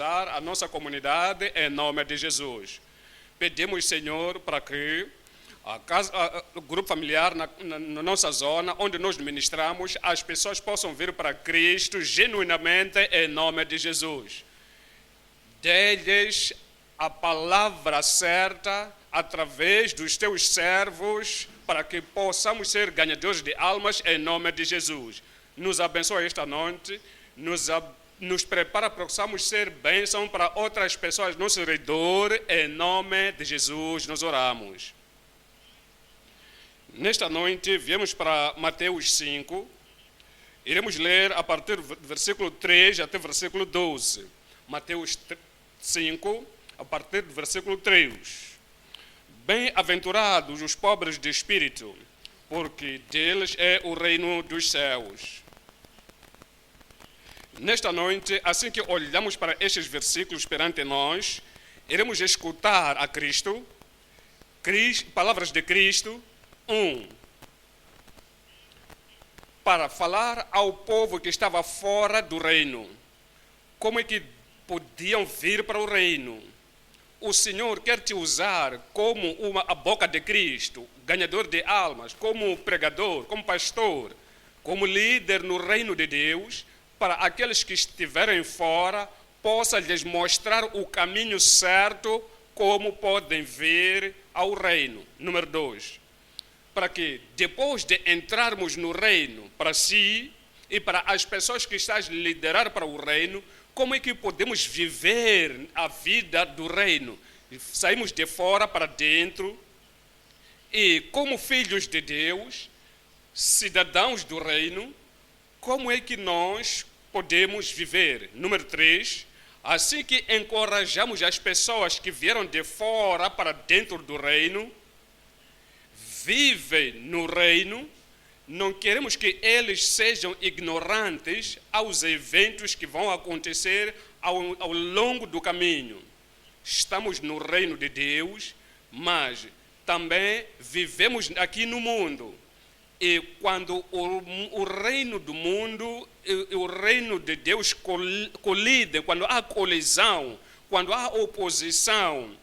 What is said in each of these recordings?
a nossa comunidade em nome de Jesus. Pedimos, Senhor, para que o grupo familiar na nossa zona, onde nós ministramos, as pessoas possam vir para Cristo genuinamente em nome de Jesus. Dê-lhes a palavra certa através dos teus servos, para que possamos ser ganhadores de almas em nome de Jesus. Nos abençoa esta noite, nos prepara para que possamos ser bênção para outras pessoas no nosso redor, em nome de Jesus nós oramos. Nesta noite viemos para Mateus 5, iremos ler a partir do versículo 3 até o versículo 12. Mateus 5, a partir do versículo 3. Bem-aventurados os pobres de espírito, porque deles é o reino dos céus. Nesta noite, assim que olhamos para estes versículos perante nós, iremos escutar a Cristo, palavras de Cristo, para falar ao povo que estava fora do reino, como é que podiam vir para o reino. O Senhor quer te usar como a boca de Cristo, ganhador de almas, como pregador, como pastor, como líder no reino de Deus, para aqueles que estiverem fora, possa lhes mostrar o caminho certo, como podem vir ao reino. Número 2. Para que, depois de entrarmos no reino, para si e para as pessoas que estás a liderar para o reino, como é que podemos viver a vida do reino? Saímos de fora para dentro e, como filhos de Deus, cidadãos do reino, como é que nós podemos viver? Número 3, assim que encorajamos as pessoas que vieram de fora para dentro do reino, vivem no reino, não queremos que eles sejam ignorantes aos eventos que vão acontecer ao longo do caminho. Estamos no reino de Deus, mas também vivemos aqui no mundo. E quando o reino do mundo e o reino de Deus colidem, quando há colisão, quando há oposição,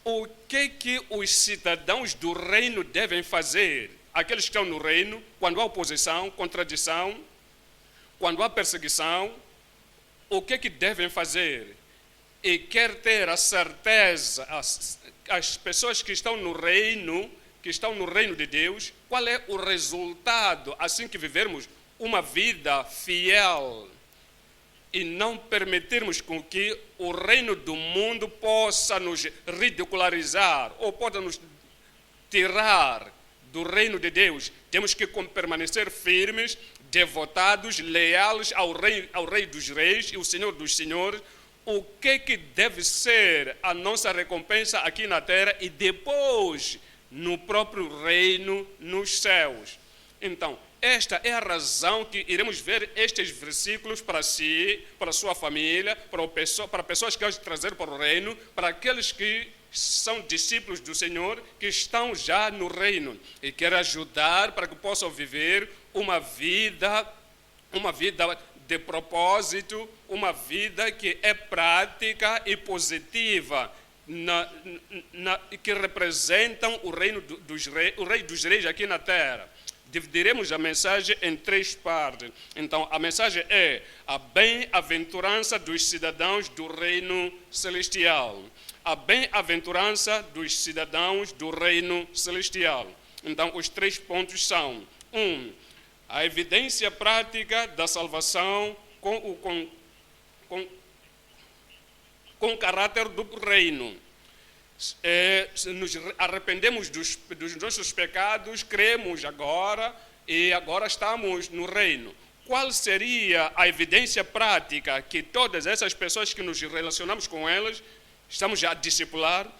o que os cidadãos do reino devem fazer? Aqueles que estão no reino, quando há oposição, contradição, quando há perseguição, o que devem fazer? E quer ter a certeza, as pessoas que estão no reino de Deus, qual é o resultado assim que vivermos uma vida fiel e não permitirmos com que o reino do mundo possa nos ridicularizar ou possa nos tirar do reino de Deus. Temos que permanecer firmes, devotados, leais ao Rei dos Reis e o Senhor dos Senhores. O que deve ser a nossa recompensa aqui na terra e depois no próprio reino nos céus. Então, esta é a razão que iremos ver estes versículos para si, para a sua família, para pessoas que querem trazer para o reino, para aqueles que são discípulos do Senhor, que estão já no reino e querem ajudar para que possam viver uma vida de propósito, uma vida que é prática e positiva, que representam o reino o Rei dos Reis aqui na terra. Dividiremos a mensagem em 3 partes. Então, a mensagem é a bem-aventurança dos cidadãos do reino celestial. A bem-aventurança dos cidadãos do reino celestial. Então, os 3 pontos são: 1. A evidência prática da salvação com o caráter do reino. Nos arrependemos dos nossos pecados, cremos agora e agora estamos no reino. Qual seria a evidência prática que todas essas pessoas que nos relacionamos com elas, estamos já a discipular,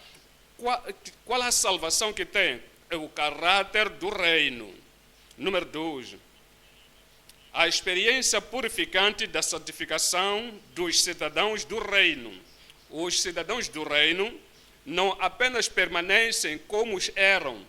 qual a salvação que tem? É o caráter do reino. Número 2. A experiência purificante da santificação dos cidadãos do reino. Os cidadãos do reino não apenas permanecem como eram,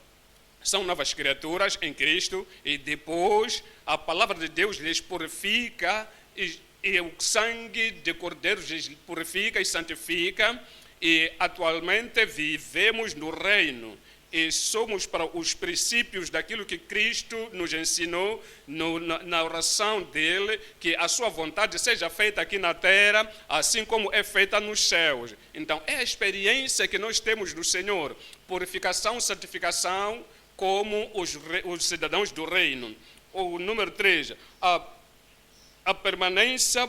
são novas criaturas em Cristo e depois a palavra de Deus lhes purifica e e o sangue de Cordeiro purifica e santifica, e atualmente vivemos no reino. E somos para os princípios daquilo que Cristo nos ensinou na oração dele, que a sua vontade seja feita aqui na terra, assim como é feita nos céus. Então, é a experiência que nós temos do Senhor, purificação, santificação, como os cidadãos do reino. O número 3, a permanência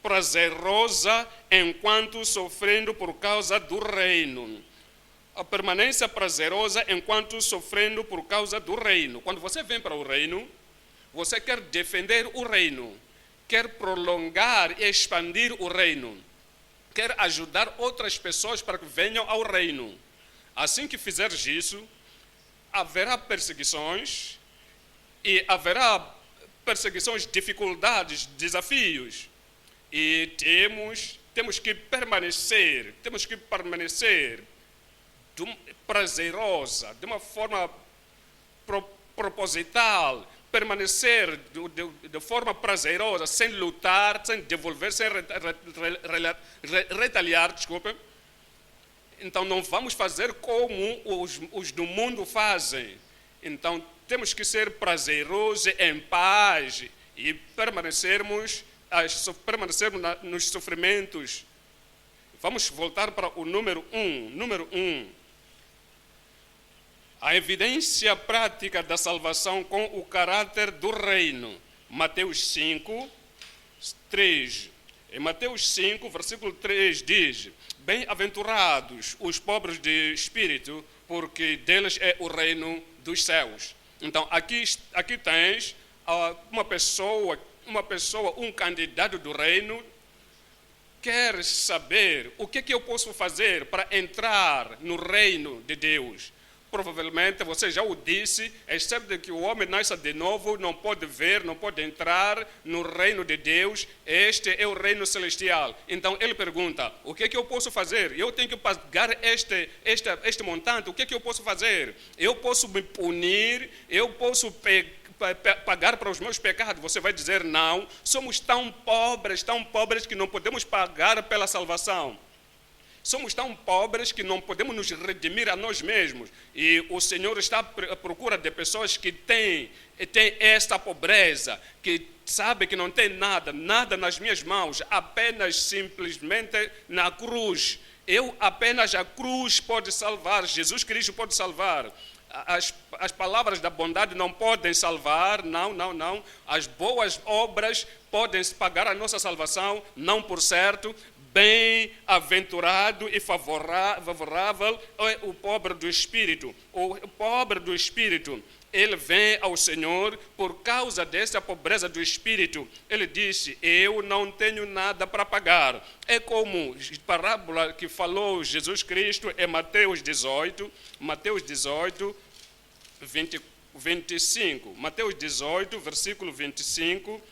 prazerosa enquanto sofrendo por causa do reino. A permanência prazerosa enquanto sofrendo por causa do reino. Quando você vem para o reino, você quer defender o reino, quer prolongar e expandir o reino, quer ajudar outras pessoas para que venham ao reino. Assim que fizeres isso, haverá perseguições, e haverá perseguições, dificuldades, desafios. E temos que permanecer prazerosa, de uma forma proposital, permanecer de forma prazerosa, sem lutar, sem devolver, sem retaliar, desculpa. Então não vamos fazer como os do mundo fazem. Então temos que ser prazerosos, em paz, e permanecermos nos sofrimentos. Vamos voltar para o número 1. Número 1. A evidência prática da salvação com o caráter do reino. Mateus 5, 3. Em Mateus 5, versículo 3 diz: bem-aventurados os pobres de espírito, porque deles é o reino dos céus. Então, aqui tens uma pessoa, um candidato do reino, quer saber o que eu posso fazer para entrar no reino de Deus. Provavelmente você já o disse, excepto que o homem nasça de novo, não pode ver, não pode entrar no reino de Deus. Este é o reino celestial. Então ele pergunta: o que eu posso fazer? Eu tenho que pagar este montante, o que eu posso fazer? Eu posso me punir, eu posso pagar para os meus pecados? Você vai dizer: não, somos tão pobres que não podemos pagar pela salvação. Somos tão pobres que não podemos nos redimir a nós mesmos. E o Senhor está à procura de pessoas que têm esta pobreza, que sabe que não tem nada nas minhas mãos, apenas simplesmente na cruz. Apenas a cruz pode salvar, Jesus Cristo pode salvar. As palavras da bondade não podem salvar, não. As boas obras podem pagar a nossa salvação, não por certo. Bem-aventurado e favorável é o pobre do espírito. O pobre do espírito, ele vem ao Senhor por causa dessa pobreza do espírito. Ele disse: eu não tenho nada para pagar. É como a parábola que falou Jesus Cristo em Mateus 18, 25. Mateus 18, versículo 25.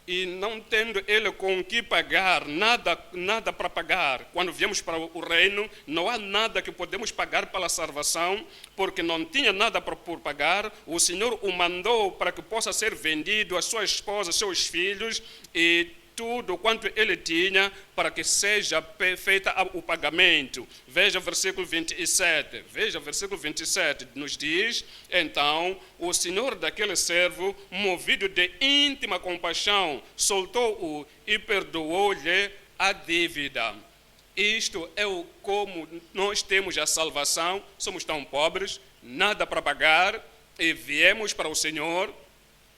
E não tendo ele com que pagar, nada para pagar. Quando viemos para o reino, não há nada que podemos pagar pela salvação, porque não tinha nada por pagar. O Senhor o mandou para que possa ser vendido, a sua esposa, seus filhos, e tudo quanto ele tinha, para que seja feita o pagamento. Veja o versículo 27. Nos diz: então o senhor daquele servo, movido de íntima compaixão, soltou-o e perdoou-lhe a dívida. Isto é como nós temos a salvação. Somos tão pobres, nada para pagar, e viemos para o Senhor,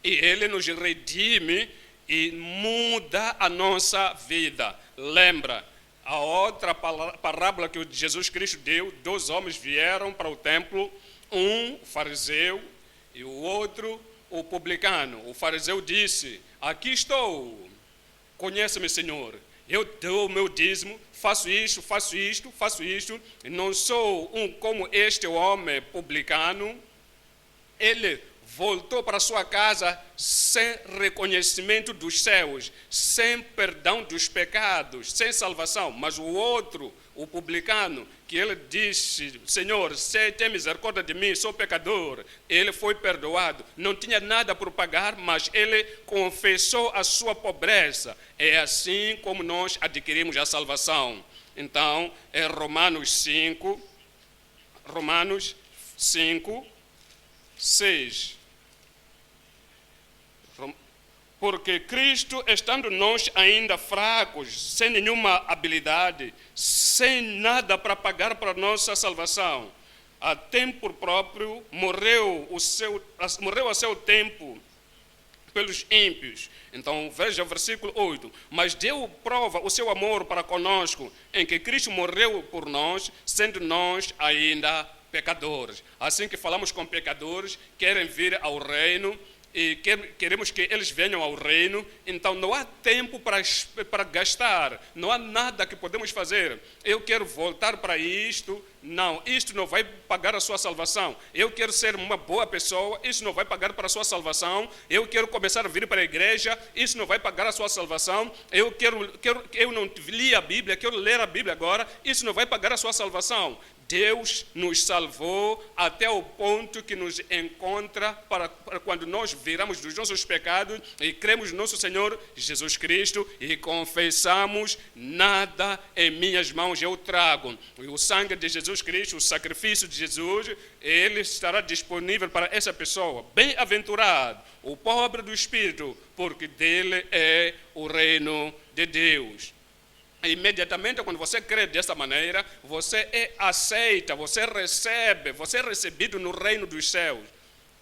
e ele nos redime e muda a nossa vida. Lembra, a outra parábola que Jesus Cristo deu: 2 homens vieram para o templo, um fariseu e o outro o publicano. O fariseu disse: aqui estou, conhece-me, Senhor, eu dou o meu dízimo, faço isto, e não sou como este homem publicano. Ele voltou para sua casa sem reconhecimento dos céus, sem perdão dos pecados, sem salvação. Mas o outro, o publicano, que ele disse: Senhor, se tem misericórdia de mim, sou pecador. Ele foi perdoado, não tinha nada por pagar, mas ele confessou a sua pobreza. É assim como nós adquirimos a salvação. Então, é Romanos 5, 6. Porque Cristo, estando nós ainda fracos, sem nenhuma habilidade, sem nada para pagar para nossa salvação, a tempo próprio morreu a seu tempo pelos ímpios. Então veja o versículo 8. Mas deu prova o seu amor para conosco, em que Cristo morreu por nós, sendo nós ainda pecadores. Assim que falamos com pecadores, querem vir ao reino, e queremos que eles venham ao reino, então não há tempo para gastar, não há nada que podemos fazer. Eu quero voltar para isto, não, isto não vai pagar a sua salvação. Eu quero ser uma boa pessoa, isso não vai pagar para a sua salvação. Eu quero começar a vir para a igreja, isso não vai pagar a sua salvação. Eu não li a Bíblia, quero ler a Bíblia agora, isso não vai pagar a sua salvação. Deus nos salvou até o ponto que nos encontra para quando nós viramos dos nossos pecados e cremos no nosso Senhor Jesus Cristo e confessamos: nada em minhas mãos eu trago. E o sangue de Jesus Cristo, o sacrifício de Jesus, ele estará disponível para essa pessoa. Bem-aventurado o pobre do Espírito, porque dele é o reino de Deus. Imediatamente, quando você crê dessa maneira, você é aceita, você recebe, você é recebido no reino dos céus.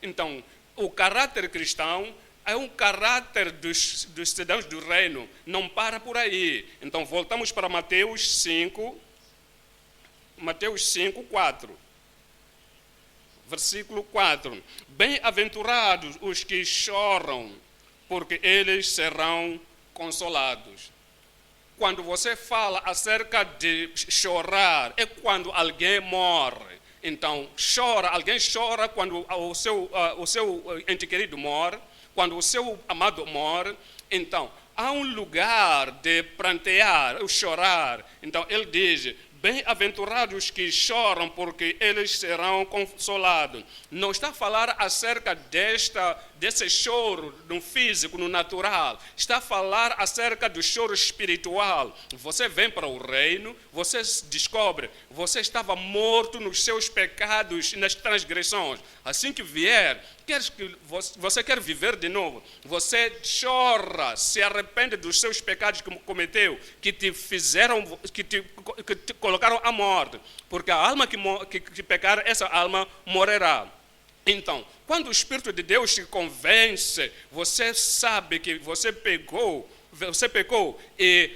Então, o caráter cristão é um caráter dos cidadãos do reino, não para por aí. Então, voltamos para Mateus 5, 4. Versículo 4. Bem-aventurados os que choram, porque eles serão consolados. Quando você fala acerca de chorar, é quando alguém morre. Então, alguém chora quando o seu ente querido morre, quando o seu amado morre. Então, há um lugar de prantear, chorar. Então, ele diz: bem-aventurados que choram, porque eles serão consolados. Não está a falar acerca desse choro no físico, no natural. Está a falar acerca do choro espiritual. Você vem para o reino, você descobre, você estava morto nos seus pecados e nas transgressões. Assim que vier, você quer viver de novo. Você chora, se arrepende dos seus pecados que cometeu, que te fizeram, que te colocaram à morte. Porque a alma que pecar, essa alma morrerá. Então, quando o Espírito de Deus te convence, você sabe que você pecou e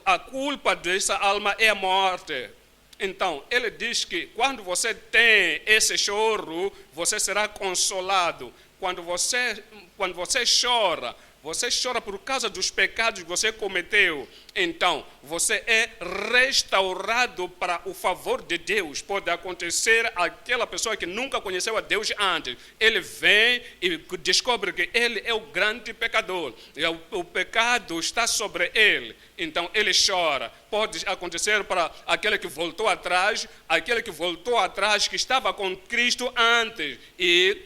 a culpa dessa alma é a morte. Então, ele diz que quando você tem esse choro, você será consolado. Quando você chora por causa dos pecados que você cometeu. Então, você é restaurado para o favor de Deus. Pode acontecer aquela pessoa que nunca conheceu a Deus antes. Ele vem e descobre que ele é o grande pecador. E o pecado está sobre ele. Então, ele chora. Pode acontecer para aquele que voltou atrás, que estava com Cristo antes. E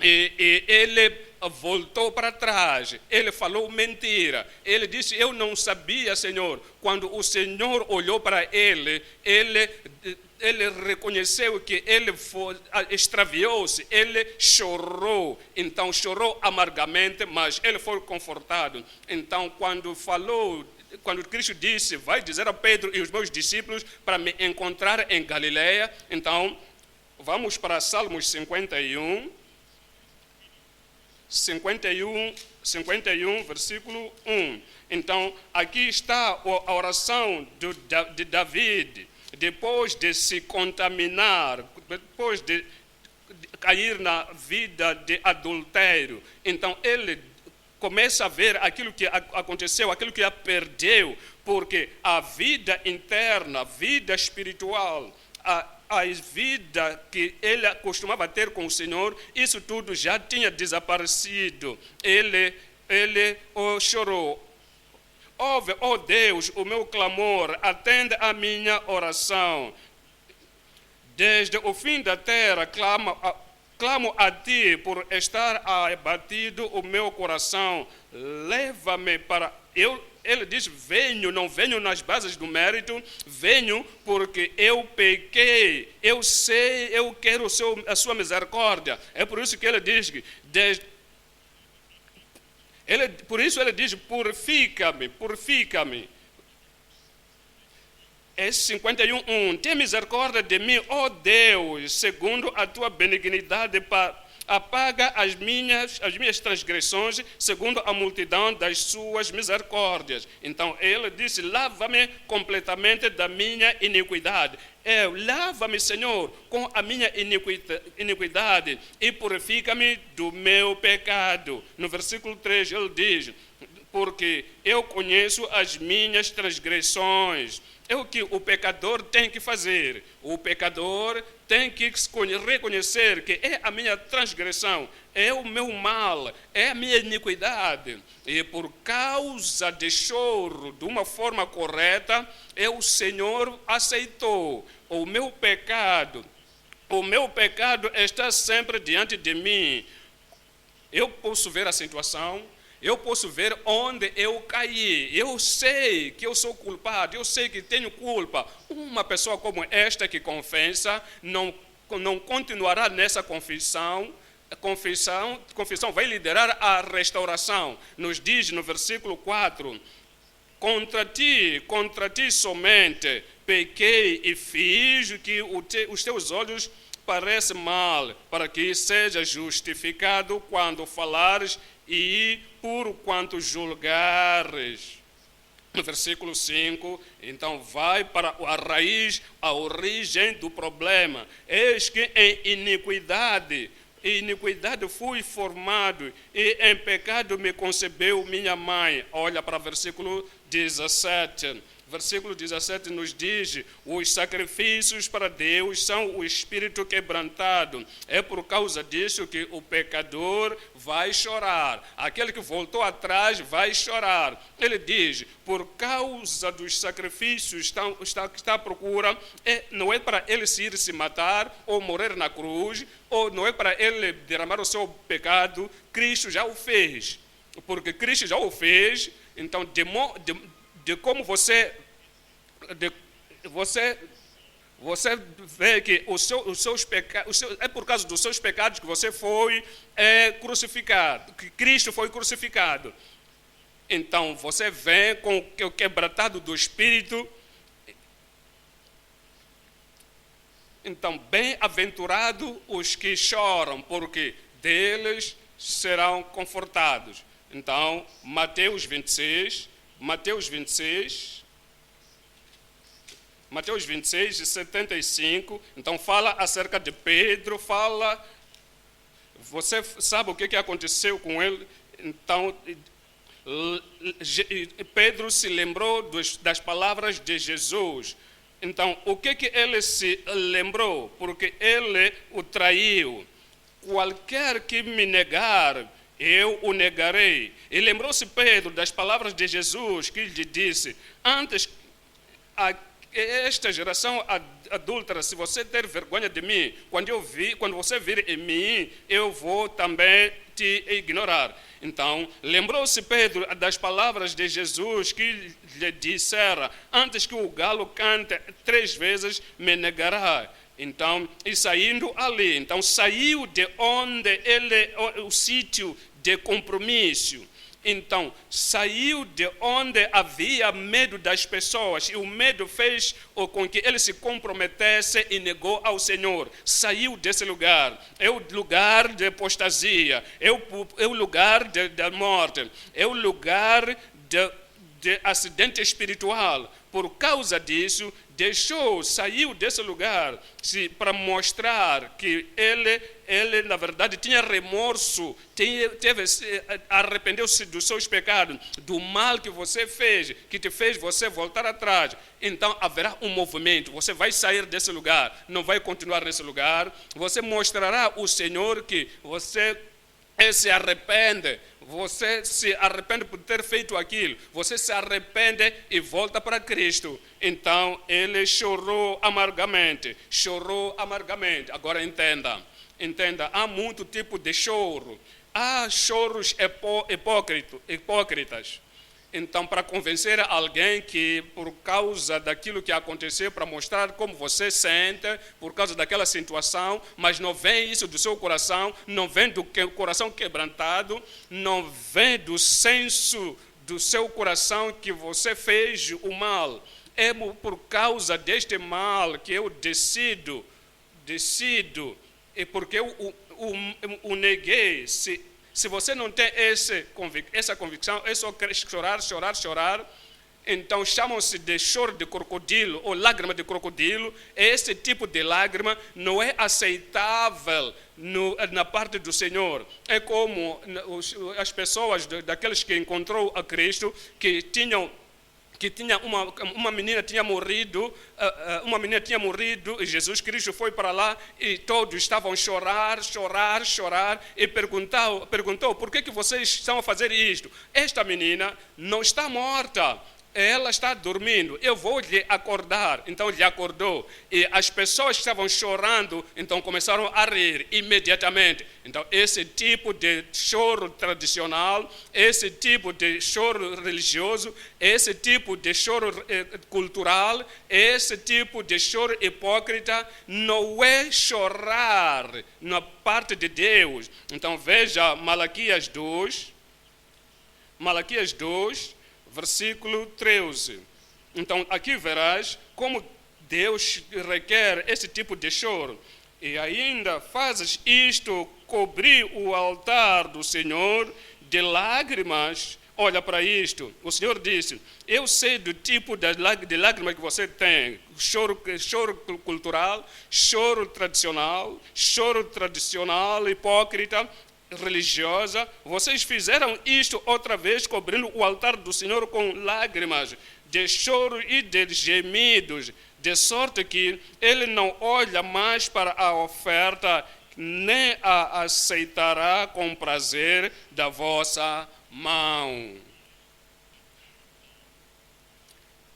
ele voltou para trás, ele falou mentira, ele disse: eu não sabia, Senhor. Quando o Senhor olhou para ele reconheceu que ele extraviou-se, ele chorou. Então chorou amargamente, mas ele foi confortado. Então quando Cristo disse: vai dizer a Pedro e os meus discípulos para me encontrar em Galileia. Então vamos para Salmos 51, versículo 1. Então, aqui está a oração de David, depois de se contaminar, depois de cair na vida de adultério. Então, ele começa a ver aquilo que aconteceu, aquilo que perdeu, porque a vida interna, a vida espiritual, a vida que ele costumava ter com o Senhor, isso tudo já tinha desaparecido. Ele chorou. Ouve, ó Deus, o meu clamor, atende a minha oração. Desde o fim da terra clamo a ti por estar abatido o meu coração. Leva-me para... Ele diz, venho, não venho nas bases do mérito, venho porque eu pequei, eu sei, eu quero a sua misericórdia. É por isso que ele diz que... por isso ele diz, purifica-me, purifica-me. É 51:1. Tem misericórdia de mim, ó Deus, segundo a tua benignidade, apaga as minhas transgressões, segundo a multidão das suas misericórdias. Então ele disse, lava-me completamente da minha iniquidade. Lava-me, Senhor, com a minha iniquidade e purifica-me do meu pecado. No versículo 3 ele diz, porque eu conheço as minhas transgressões. É o que o pecador tem que fazer. O pecador tem que reconhecer que é a minha transgressão, é o meu mal, é a minha iniquidade. E por causa de choro, de uma forma correta, o Senhor aceitou o meu pecado. O meu pecado está sempre diante de mim. Eu posso ver a situação, eu posso ver onde eu caí. Eu sei que eu sou culpado, eu sei que tenho culpa. Uma pessoa como esta que confessa não continuará nessa confissão. A confissão vai liderar a restauração. Nos diz no versículo 4, contra ti somente pequei e fiz que os teus olhos parecem mal, para que sejas justificado quando falares e por quanto julgares. No versículo 5, então vai para a origem do problema. Eis que em iniquidade fui formado, e em pecado me concebeu minha mãe. Olha para o versículo 17. Versículo 17 nos diz, os sacrifícios para Deus são o espírito quebrantado. É por causa disso que o pecador vai chorar. Aquele que voltou atrás vai chorar. Ele diz, por causa dos sacrifícios que está à procura, não é para ele se ir se matar ou morrer na cruz, ou não é para ele derramar o seu pecado, Cristo já o fez. Porque Cristo já o fez, então de como você vê que os seus pecados, é por causa dos seus pecados que você foi crucificado, que Cristo foi crucificado. Então você vem com o quebrantado do Espírito. Então, bem-aventurado os que choram, porque deles serão confortados. Então, Mateus 26, 75, então fala acerca de Pedro, você sabe o que aconteceu com ele? Então, Pedro se lembrou das palavras de Jesus. Então, o que ele se lembrou? Porque ele o traiu. Qualquer que me negar, eu o negarei. E lembrou-se Pedro das palavras de Jesus, que lhe disse, antes esta geração adúltera, se você ter vergonha de mim, quando você vir em mim, eu vou também te ignorar. Então, lembrou-se Pedro das palavras de Jesus que lhe dissera, antes que o galo cante 3 vezes, me negará. Então, e saindo ali, então saiu de onde o sítio de compromisso. Então, saiu de onde havia medo das pessoas, e o medo fez com que ele se comprometesse e negou ao Senhor. Saiu desse lugar. É o lugar de apostasia, é o lugar da morte, é o lugar de acidente espiritual. Por causa disso, saiu desse lugar para mostrar que ele ele na verdade tinha remorso, arrependeu-se dos seus pecados, do mal que você fez, que te fez você voltar atrás. Então haverá um movimento, você vai sair desse lugar, não vai continuar nesse lugar, você mostrará ao Senhor que você se arrepende, você se arrepende por ter feito aquilo, você se arrepende e volta para Cristo. Então ele chorou amargamente. Agora entenda, há muito tipo de choro. Há choros hipócritas. Então, para convencer alguém que por causa daquilo que aconteceu, para mostrar como você sente, por causa daquela situação, mas não vem isso do seu coração, não vem do coração quebrantado, não vem do senso do seu coração que você fez o mal. É por causa deste mal que eu decido, e porque eu o neguei. Se você não tem essa convicção, é só chorar, então chamam-se de choro de crocodilo ou lágrima de crocodilo. Esse tipo de lágrima não é aceitável na parte do Senhor. É como as pessoas, daqueles que encontrou a Cristo, que tinha uma menina tinha morrido, e Jesus Cristo foi para lá e todos estavam a chorar, e perguntou, por que vocês estão a fazer isto? Esta menina não está morta, ela está dormindo, eu vou lhe acordar. Então lhe acordou, e as pessoas que estavam chorando, então começaram a rir imediatamente. Então esse tipo de choro tradicional, esse tipo de choro religioso, esse tipo de choro cultural, esse tipo de choro hipócrita não é chorar na parte de Deus. Então veja Malaquias 2, versículo 13. Então aqui verás como Deus requer esse tipo de choro. E ainda fazes isto, cobrir o altar do Senhor de lágrimas. Olha para isto, o Senhor disse, eu sei do tipo de lágrima que você tem, choro cultural, choro tradicional, hipócrita, religiosa. Vocês fizeram isto outra vez, cobrindo o altar do Senhor com lágrimas de choro e de gemidos, de sorte que Ele não olha mais para a oferta, nem a aceitará com prazer da vossa mão.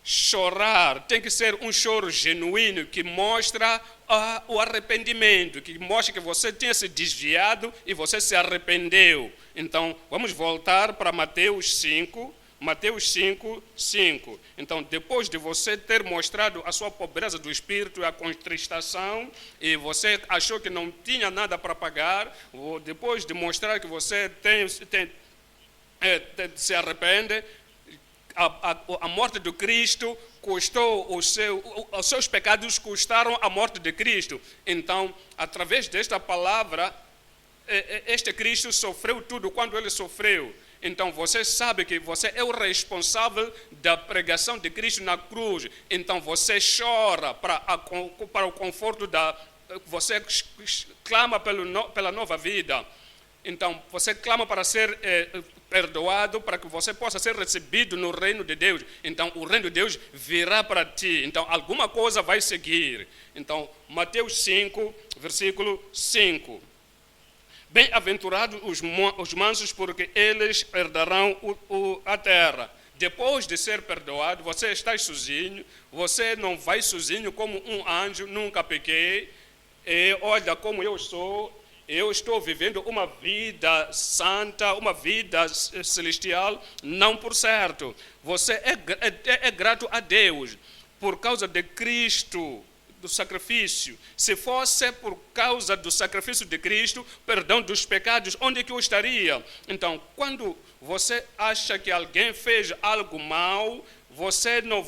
Chorar tem que ser um choro genuíno, que mostra o arrependimento, que mostra que você tinha se desviado e você se arrependeu. Então, vamos voltar para Mateus 5, 5. Então, depois de você ter mostrado a sua pobreza do espírito e a contristação, e você achou que não tinha nada para pagar, depois de mostrar que você se arrepende, a morte de Cristo custou os seus pecados custaram a morte de Cristo. Então, através desta palavra, este Cristo sofreu tudo quando ele sofreu. Então, você sabe que você é o responsável da pregação de Cristo na cruz. Então, você chora para o conforto você clama pela nova vida. Então, você clama para ser perdoado, para que você possa ser recebido no reino de Deus. Então, o reino de Deus virá para ti. Então, alguma coisa vai seguir. Então, Mateus 5, versículo 5. Bem-aventurados os mansos, porque eles herdarão a terra. Depois de ser perdoado, você está sozinho, você não vai sozinho como um anjo, nunca pequei. E olha como eu estou vivendo uma vida santa, uma vida celestial, não por certo. Você é grato a Deus por causa de Cristo, do sacrifício. Se fosse por causa do sacrifício de Cristo, perdão dos pecados, onde é que eu estaria? Então, quando você acha que alguém fez algo mal, Você não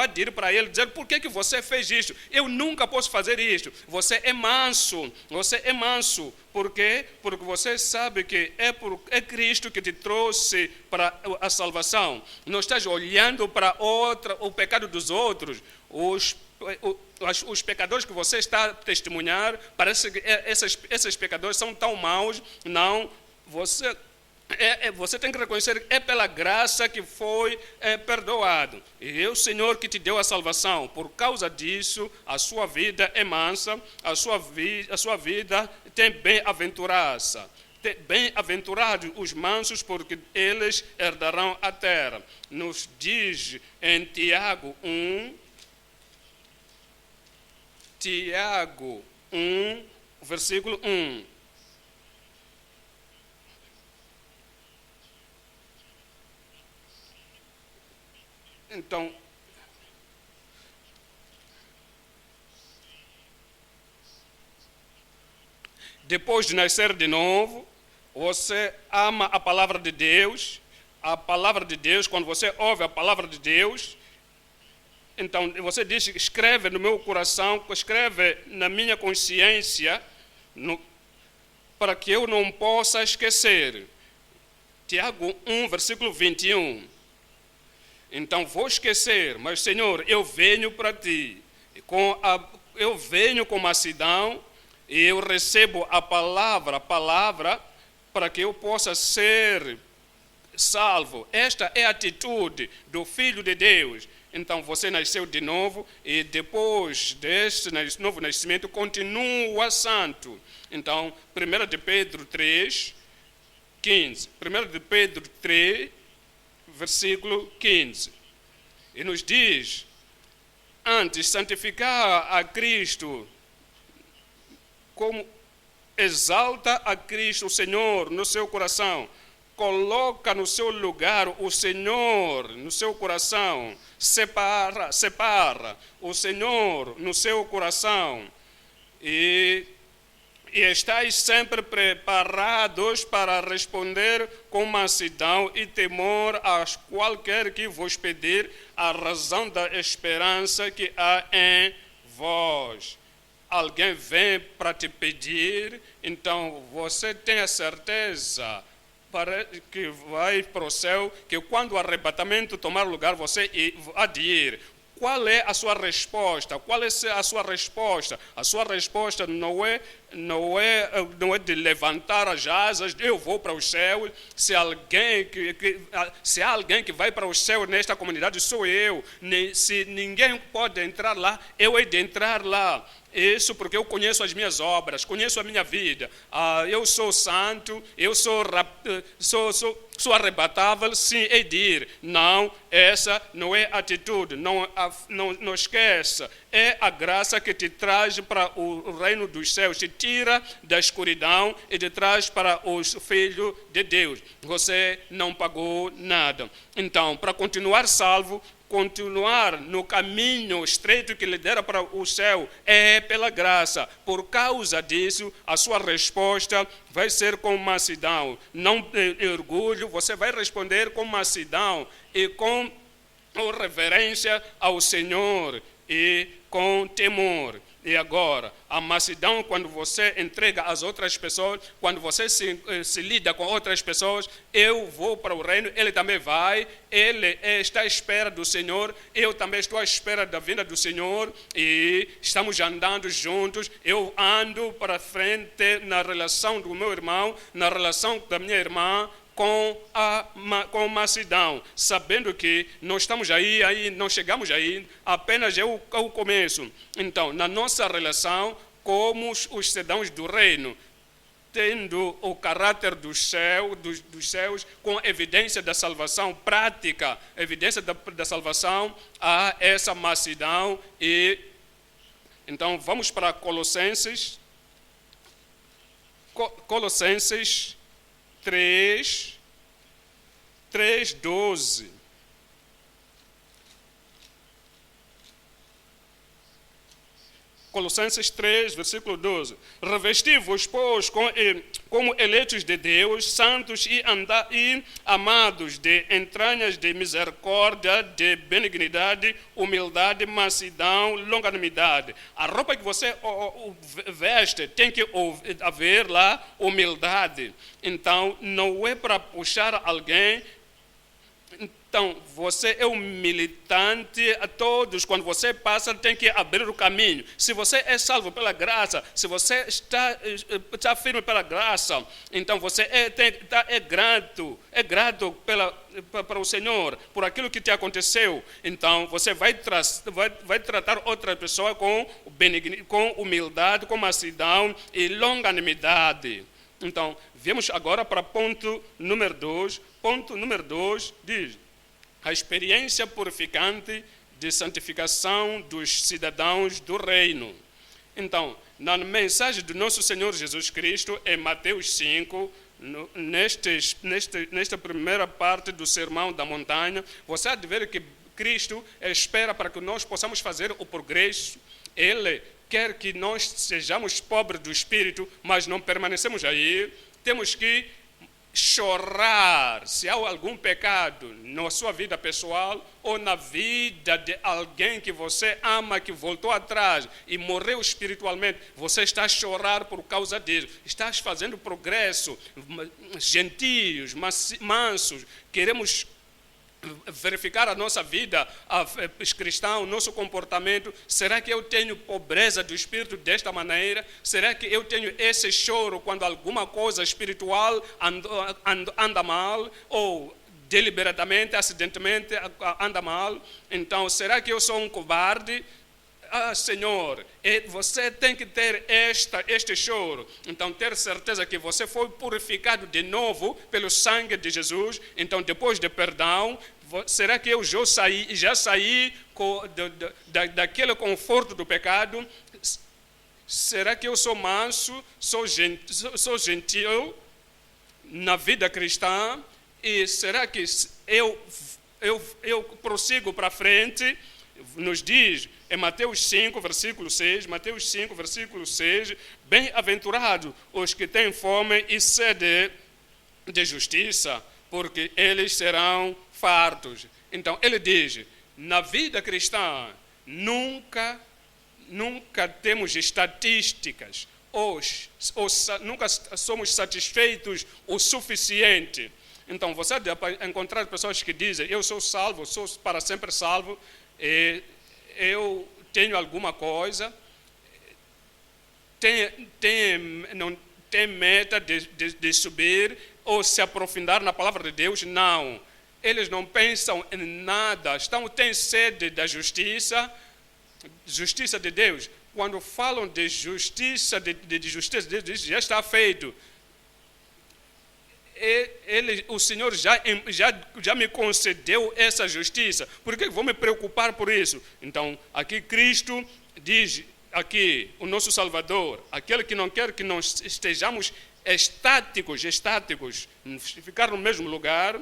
há de ir para ele dizer: por que você fez isto? Eu nunca posso fazer isto. Você é manso. Por quê? Porque você sabe que é Cristo que te trouxe para a salvação. Não estás olhando para o pecado dos outros. Os pecadores que você está a testemunhar, parece que esses pecadores são tão maus. Não, você tem que reconhecer que é pela graça que foi perdoado. E é o Senhor que te deu a salvação. Por causa disso, a sua vida é mansa, a sua vida tem bem-aventurança. Bem-aventurados os mansos, porque eles herdarão a terra. Nos diz em Tiago 1, versículo 1. Então, depois de nascer de novo, você ama a palavra de Deus. A palavra de Deus, quando você ouve a palavra de Deus, então você diz: escreve no meu coração, escreve na minha consciência, para que eu não possa esquecer. Tiago 1, versículo 21. Então vou esquecer, mas Senhor, eu venho para ti, eu venho com mansidão e eu recebo a palavra para que eu possa ser salvo. Esta é a atitude do Filho de Deus. Então você nasceu de novo e depois deste novo nascimento continua santo. Então 1 de Pedro 3, 15. 1 de Pedro 3, versículo 15. E nos diz: antes, santificar a Cristo, como exalta a Cristo o Senhor no seu coração, coloca no seu lugar o Senhor no seu coração, separa o Senhor no seu coração, e estáis sempre preparados para responder com mansidão e temor a qualquer que vos pedir a razão da esperança que há em vós. Alguém vem para te pedir, então você tem a certeza que vai para o céu, que quando o arrebatamento tomar lugar, você há de ir. Qual é a sua resposta? Qual é a sua resposta? A sua resposta não é de levantar as asas: eu vou para o céu. Se há alguém que vai para o céu nesta comunidade, sou eu. Se ninguém pode entrar lá, eu hei de entrar lá. Isso porque eu conheço as minhas obras, conheço a minha vida. Eu sou santo, eu sou arrebatável, sim, hei de ir. Não, essa não é a atitude, não esqueça. É a graça que te traz para o reino dos céus, te tira da escuridão e te traz para os filhos de Deus. Você não pagou nada. Então, para continuar salvo, continuar no caminho estreito que lhe dera para o céu, é pela graça. Por causa disso, a sua resposta vai ser com mansidão, não orgulho. Você vai responder com mansidão e com reverência ao Senhor e com temor. E agora, a mansidão, quando você entrega às outras pessoas, quando você se lida com outras pessoas: eu vou para o reino, ele também vai, ele está à espera do Senhor, eu também estou à espera da vinda do Senhor, e estamos andando juntos. Eu ando para frente na relação do meu irmão, na relação da minha irmã, com mansidão, sabendo que não estamos aí não chegamos aí, apenas é o começo. Então, na nossa relação, como os cidadãos do reino, tendo o caráter dos céus, com evidência da salvação prática, evidência da salvação, há essa mansidão. E então vamos para Colossenses 3:12. Colossenses 3, versículo 12. Revesti-vos, pois, como eleitos de Deus, santos e amados, de entranhas de misericórdia, de benignidade, humildade, mansidão, longanimidade. A roupa que você veste tem que haver lá humildade. Então, não é para puxar alguém. Então, você é um militante a todos. Quando você passa, tem que abrir o caminho. Se você é salvo pela graça, se você está firme pela graça, então você é grato para o Senhor por aquilo que te aconteceu. Então, você vai tratar outra pessoa com humildade, com mansidão e longanimidade. Então, viemos agora para ponto número 2. Ponto número 2 diz: a experiência purificante de santificação dos cidadãos do reino. Então, na mensagem do nosso Senhor Jesus Cristo, em Mateus 5, nesta primeira parte do Sermão da Montanha, você há de ver que Cristo espera para que nós possamos fazer o progresso. Ele quer que nós sejamos pobres do Espírito, mas não permanecemos aí. Temos que chorar se há algum pecado na sua vida pessoal ou na vida de alguém que você ama, que voltou atrás e morreu espiritualmente. Você está a chorar por causa disso. Estás fazendo progresso. Gentios, mansos, queremos verificar a nossa vida cristã, o nosso comportamento. Será que eu tenho pobreza do espírito desta maneira? Será que eu tenho esse choro quando alguma coisa espiritual anda mal, ou deliberadamente, acidentalmente anda mal? Então, será que eu sou um covarde? Senhor, você tem que ter este choro. Então, ter certeza que você foi purificado de novo pelo sangue de Jesus. Então, depois de perdão, será que eu já saí daquele conforto do pecado? Será que eu sou manso, sou gentil na vida cristã? E será que eu prossigo para frente? Nos diz em Mateus 5, versículo 6, Mateus 5, versículo 6, bem-aventurados os que têm fome e sede de justiça, porque eles serão fartos. Então, ele diz, na vida cristã, nunca temos estatísticas, nunca somos satisfeitos o suficiente. Então, você deve encontrar pessoas que dizem, eu sou salvo, sou para sempre salvo, eu tenho alguma coisa, não tem meta de subir ou se aprofundar na palavra de Deus. Não, eles não pensam em nada, têm sede da justiça de Deus. Quando falam de justiça, de justiça de Deus, já está feito. O Senhor já me concedeu essa justiça. Por que vou me preocupar por isso? Então, aqui Cristo diz, aqui o nosso Salvador, aquele que não quer que nós estejamos estáticos, ficar no mesmo lugar,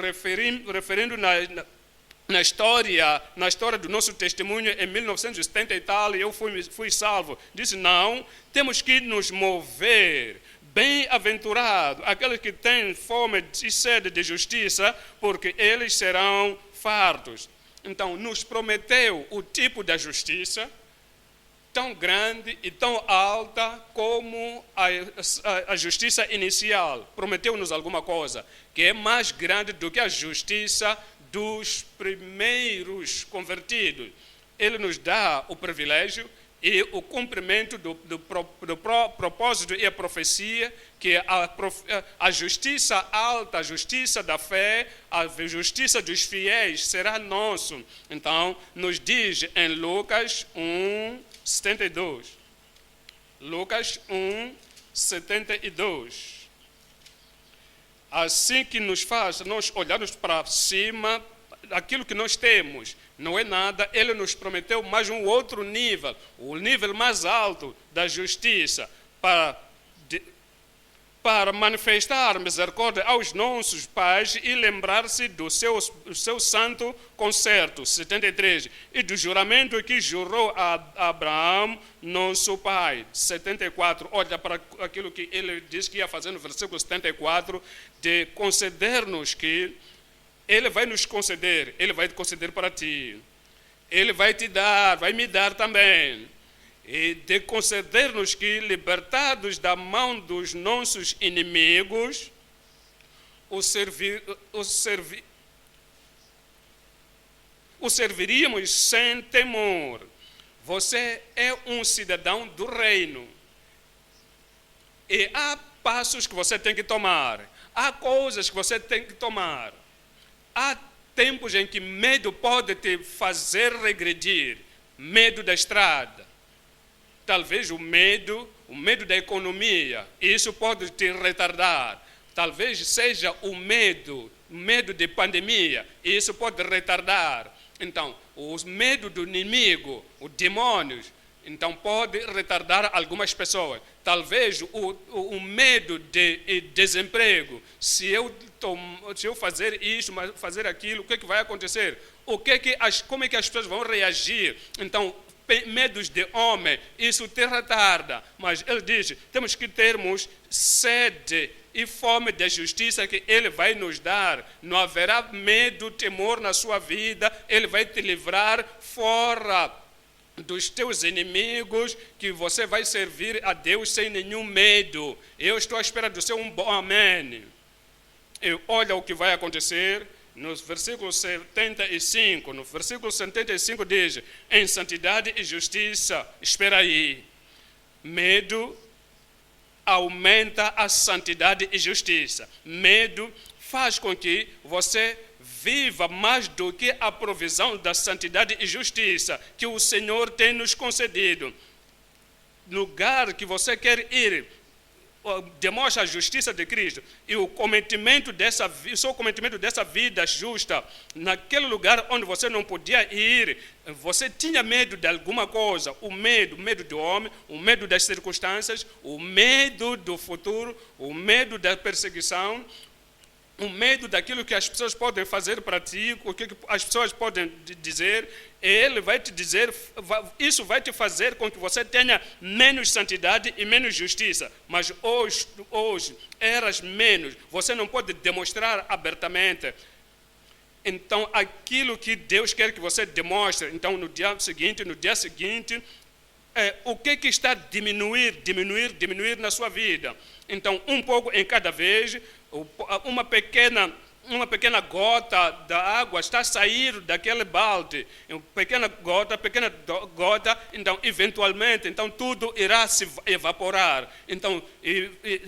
referindo na história do nosso testemunho em 1970 e tal, eu fui salvo. Disse, não, temos que nos mover. Bem-aventurado aqueles que têm fome e sede de justiça, porque eles serão fartos. Então, nos prometeu o tipo da justiça tão grande e tão alta como a justiça inicial. Prometeu-nos alguma coisa que é mais grande do que a justiça dos primeiros convertidos. Ele nos dá o privilégio e o cumprimento do propósito e a profecia, que a justiça alta, a justiça da fé, a justiça dos fiéis será nosso. Então, nos diz em Lucas 1:72. Lucas 1:72. Assim que nos faz nós olharmos para cima, aquilo que nós temos não é nada. Ele nos prometeu mais um outro nível, o nível mais alto da justiça, para manifestar misericórdia aos nossos pais e lembrar-se do seu santo concerto, 73, e do juramento que jurou a Abraão, nosso pai, 74. Olha para aquilo que ele diz que ia fazer no versículo 74, de conceder-nos que ele vai nos conceder, ele vai te conceder para ti, ele vai te dar, vai me dar também. E de conceder-nos que, libertados da mão dos nossos inimigos, o serviríamos sem temor. Você é um cidadão do reino. E há passos que você tem que tomar. Há coisas que você tem que tomar. Há tempos em que medo pode te fazer regredir. Medo da estrada. Talvez o medo da economia, isso pode te retardar. Talvez seja o medo de pandemia, isso pode retardar. Então, o medo do inimigo, os demônios, então pode retardar algumas pessoas. Talvez o medo de desemprego, se eu fazer isso, fazer aquilo, o que vai acontecer? Como é que as pessoas vão reagir? Então, medos de homem, isso te retarda, mas ele diz, temos que termos sede e fome da justiça que ele vai nos dar, não haverá medo, temor na sua vida, ele vai te livrar fora dos teus inimigos, que você vai servir a Deus sem nenhum medo. Eu estou à espera do seu bom amém. E olha o que vai acontecer. No versículo 75, diz, em santidade e justiça, espera aí, medo aumenta a santidade e justiça. Medo faz com que você viva mais do que a provisão da santidade e justiça que o Senhor tem nos concedido. Lugar que você quer ir, demonstra a justiça de Cristo e o cometimento dessa vida justa, naquele lugar onde você não podia ir, você tinha medo de alguma coisa, o medo do homem, o medo das circunstâncias, o medo do futuro, o medo da perseguição, o medo daquilo que as pessoas podem fazer para ti, o que as pessoas podem dizer. Ele vai te dizer, isso vai te fazer com que você tenha menos santidade e menos justiça. Mas hoje eras menos, você não pode demonstrar abertamente. Então, aquilo que Deus quer que você demonstre, então no dia seguinte, o que está diminuir na sua vida. Então, um pouco em cada vez, uma pequena gota da água está a sair daquele balde, pequena gota, então eventualmente, então tudo irá se evaporar. Então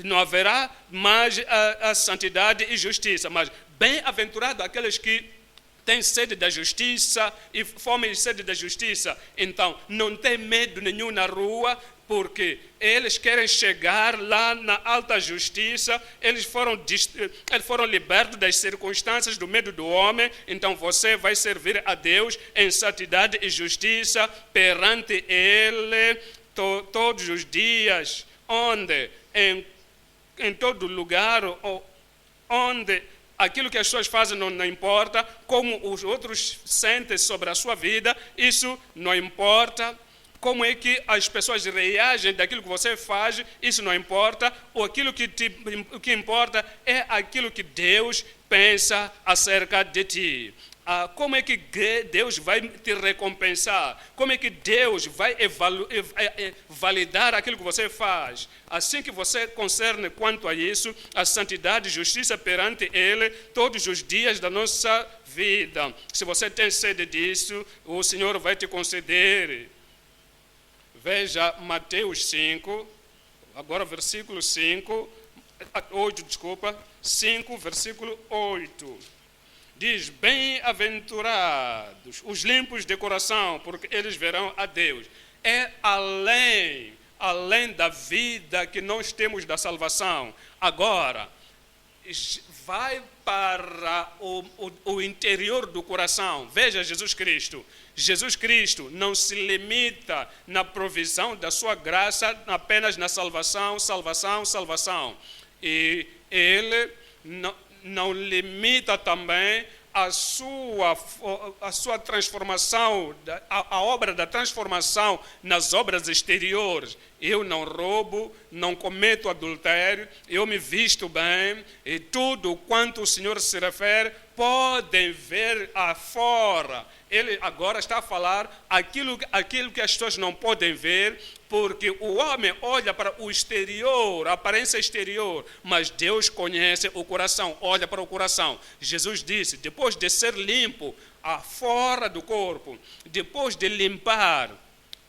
não haverá mais a santidade e justiça, mas bem-aventurado aqueles que têm sede da justiça e fome e sede da justiça. Então não tem medo nenhum na rua, porque eles querem chegar lá na alta justiça, eles foram libertos das circunstâncias do medo do homem. Então você vai servir a Deus em santidade e justiça perante Ele todos os dias, onde em todo lugar, onde aquilo que as pessoas fazem não importa, como os outros sentem sobre a sua vida, isso não importa. Como é que as pessoas reagem daquilo que você faz, isso não importa. O que importa é aquilo que Deus pensa acerca de ti. Como é que Deus vai te recompensar? Como é que Deus vai validar aquilo que você faz? Assim que você concerne quanto a isso, a santidade e justiça perante Ele, todos os dias da nossa vida. Se você tem sede disso, o Senhor vai te conceder. Veja Mateus 5, agora versículo 5, 5, versículo 8. Diz, bem-aventurados os limpos de coração, porque eles verão a Deus. É além da vida que nós temos da salvação. Agora, vai para o interior do coração. Veja Jesus Cristo. Jesus Cristo não se limita na provisão da sua graça apenas na salvação. E ele não limita também a sua transformação, a obra da transformação nas obras exteriores. Eu não roubo, não cometo adultério, eu me visto bem, e tudo quanto o Senhor se refere, podem ver afora. Ele agora está a falar aquilo que as pessoas não podem ver, porque o homem olha para o exterior, a aparência exterior, mas Deus conhece o coração, olha para o coração. Jesus disse, depois de ser limpo afora do corpo, depois de limpar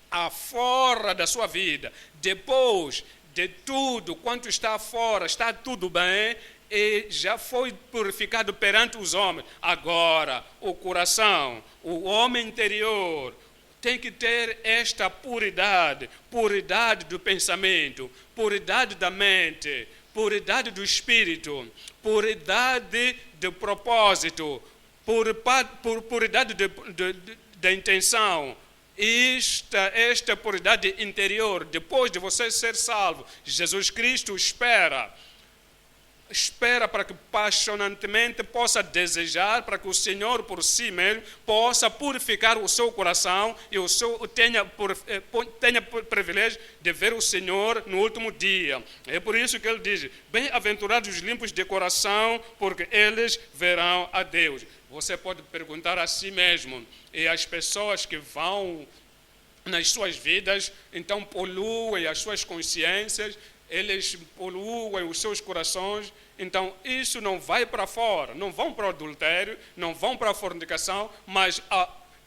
afora da sua vida, depois de tudo quanto está fora, está tudo bem, e já foi purificado perante os homens. Agora, o coração, o homem interior, tem que ter esta puridade do pensamento, puridade da mente, puridade do espírito, puridade do propósito, puridade da intenção. Esta puridade interior, depois de você ser salvo, Jesus Cristo espera para que apaixonantemente possa desejar, para que o Senhor por si mesmo possa purificar o seu coração e tenha privilégio de ver o Senhor no último dia. É por isso que ele diz, bem-aventurados os limpos de coração, porque eles verão a Deus. Você pode perguntar a si mesmo, e as pessoas que vão nas suas vidas, então poluem as suas consciências, eles poluem os seus corações, então isso não vai para fora, não vão para o adultério, não vão para a fornicação, mas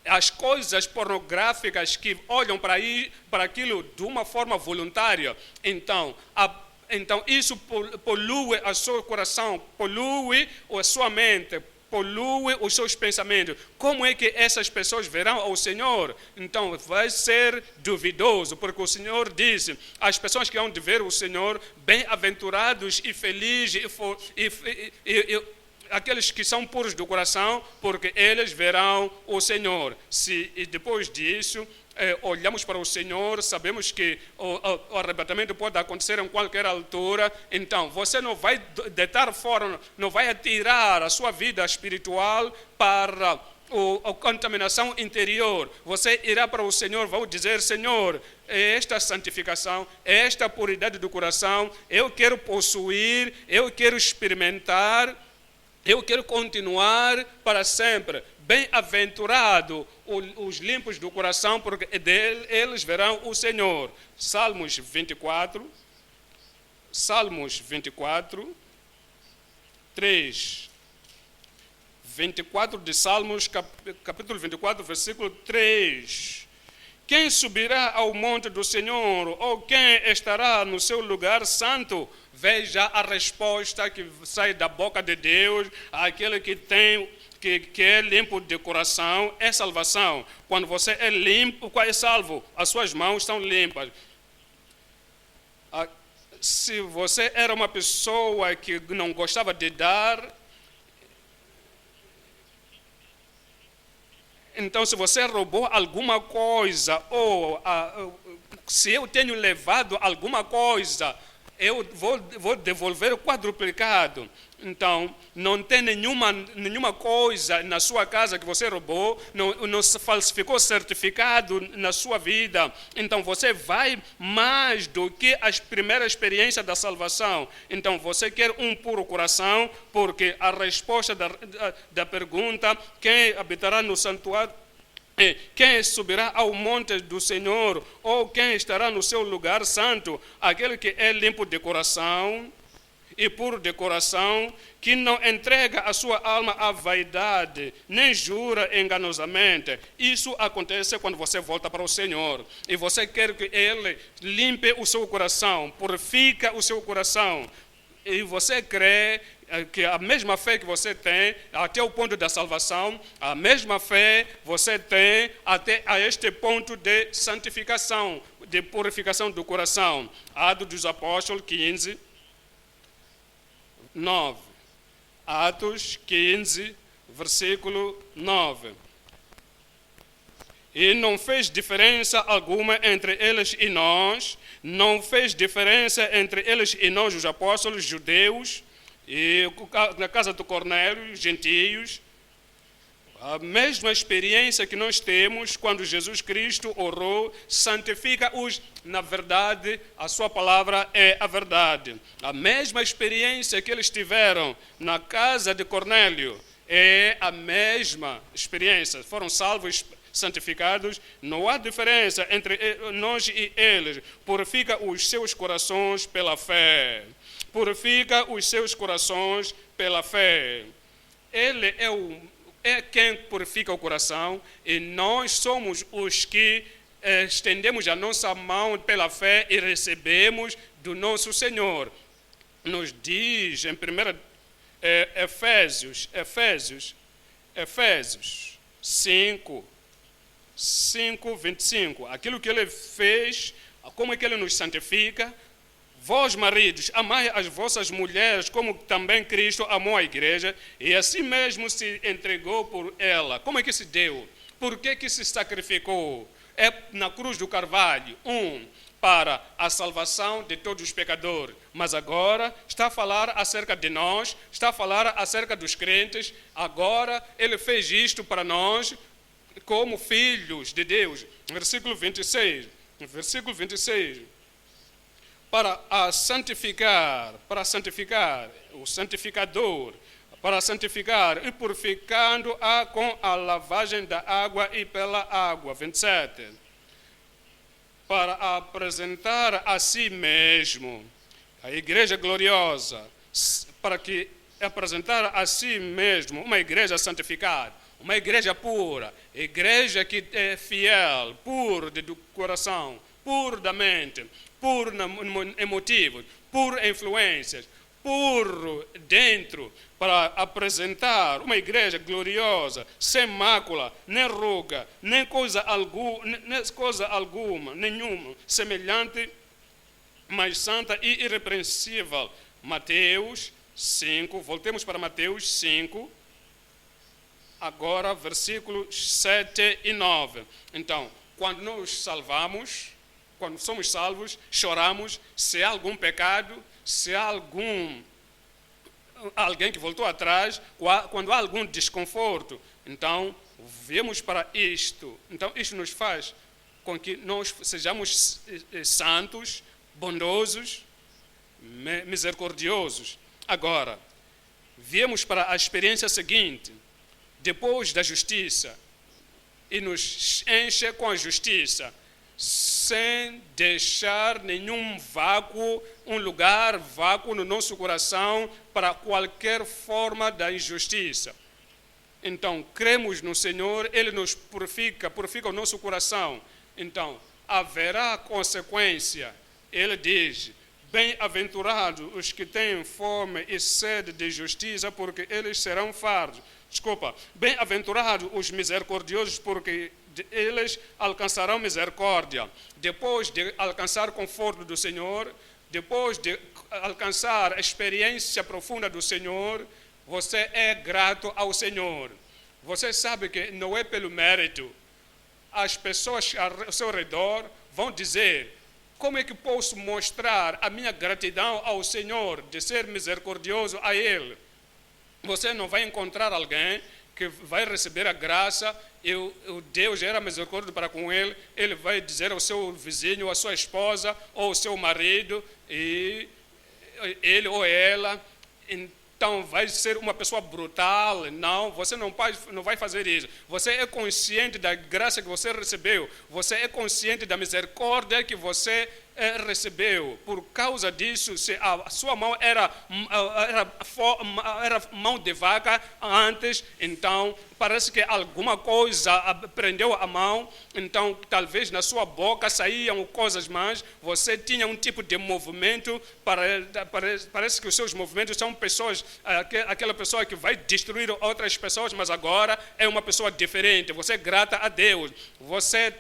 as coisas pornográficas que olham para aquilo de uma forma voluntária, então isso polui o seu coração, polui a sua mente, polui os seus pensamentos. Como é que essas pessoas verão ao Senhor? Então vai ser duvidoso, porque o Senhor disse, as pessoas que hão de ver o Senhor, bem-aventurados e felizes, e aqueles que são puros do coração, porque eles verão o Senhor. E depois disso, olhamos para o Senhor, sabemos que o arrebatamento pode acontecer em qualquer altura, então você não vai deitar fora, não vai atirar a sua vida espiritual para a contaminação interior. Você irá para o Senhor, vai dizer, Senhor, esta santificação, esta puridade do coração, eu quero possuir, eu quero experimentar, eu quero continuar para sempre. Bem-aventurado os limpos do coração, porque eles verão o Senhor. Salmos 24, 3. 24 de Salmos, capítulo 24, versículo 3. Quem subirá ao monte do Senhor, ou quem estará no seu lugar santo? Veja a resposta que sai da boca de Deus, aquele que é limpo de coração, é salvação. Quando você é limpo, é salvo, as suas mãos estão limpas. Se você era uma pessoa que não gostava de dar, então se você roubou alguma coisa, ou se eu tenho levado alguma coisa, eu vou devolver quadruplicado. Então, não tem nenhuma coisa na sua casa que você roubou, não falsificou certificado na sua vida. Então, você vai mais do que a primeira experiência da salvação. Então, você quer um puro coração, porque a resposta da pergunta, quem habitará no santuário, quem subirá ao monte do Senhor, ou quem estará no seu lugar santo? Aquele que é limpo de coração e puro de coração, que não entrega a sua alma à vaidade, nem jura enganosamente. Isso acontece quando você volta para o Senhor, e você quer que Ele limpe o seu coração, purifica o seu coração, e você crê que a mesma fé que você tem até o ponto da salvação, a mesma fé você tem até a este ponto de santificação, de purificação do coração. Atos dos Apóstolos 15, 9. Atos 15, versículo 9. e não fez diferença alguma entre eles e nós, não fez diferença entre eles e nós, os apóstolos judeus, e na casa do Cornélio, gentios. A mesma experiência que nós temos quando Jesus Cristo orou, santifica-os na verdade, a sua palavra é a verdade. A mesma experiência que eles tiveram na casa de Cornélio é a mesma experiência. Foram salvos, santificados, não há diferença entre nós e eles. Purifica os seus corações pela fé. Purifica os seus corações pela fé. Ele é quem purifica o coração, e nós somos os que estendemos a nossa mão pela fé e recebemos do nosso Senhor. Nos diz em 1 Efésios 5, 25, aquilo que ele fez, como é que ele nos santifica. Vós, maridos, amai as vossas mulheres, como também Cristo amou a igreja, e assim mesmo se entregou por ela. Como é que se deu? Por que se sacrificou? É na cruz do Carvalho, para a salvação de todos os pecadores. Mas agora está a falar acerca de nós, está a falar acerca dos crentes. Agora ele fez isto para nós, como filhos de Deus. Versículo 26. Para santificar, o santificador, para santificar e purificando-a com a lavagem da água e pela água. 27. Para apresentar a si mesmo, a igreja gloriosa, para que apresentar a si mesmo uma igreja santificada, uma igreja pura, igreja que é fiel, pura do coração, pura da mente, puro em motivos, puro em influências, puro dentro, para apresentar uma igreja gloriosa, sem mácula, nem ruga, nem coisa alguma, nenhuma, semelhante, mas santa e irrepreensível. Mateus 5, voltemos para Mateus 5, agora versículos 7 e 9. Então, quando somos salvos, choramos. Se há algum pecado, se há alguém que voltou atrás, quando há algum desconforto, então viemos para isto. Então isto nos faz com que nós sejamos santos, bondosos, misericordiosos. Agora, viemos para a experiência seguinte, depois da justiça, e nos enche com a justiça, sem deixar nenhum vácuo, um lugar vácuo no nosso coração para qualquer forma da injustiça. Então, cremos no Senhor, Ele nos purifica o nosso coração. Então, haverá consequência. Ele diz: bem-aventurados os que têm fome e sede de justiça, porque eles serão fartos. Bem-aventurados os misericordiosos, porque eles alcançarão misericórdia. Depois de alcançar conforto do Senhor, depois de alcançar a experiência profunda do Senhor, você é grato ao Senhor. Você sabe que não é pelo mérito. As pessoas ao seu redor vão dizer: como é que posso mostrar a minha gratidão ao Senhor, de ser misericordioso a Ele? Você não vai encontrar alguém que vai receber a graça e o Deus era misericórdia para com ele. Ele vai dizer ao seu vizinho, à sua esposa ou ao seu marido, e ele ou ela, então vai ser uma pessoa brutal. Não, você não vai fazer isso. Você é consciente da graça que você recebeu. Você é consciente da misericórdia que você recebeu. Por causa disso, se a sua mão era mão de vaca antes, então parece que alguma coisa prendeu a mão, então talvez na sua boca saíam coisas más, você tinha um tipo de movimento, parece que os seus movimentos são pessoas, aquela pessoa que vai destruir outras pessoas, mas agora é uma pessoa diferente. Você é grata a Deus, você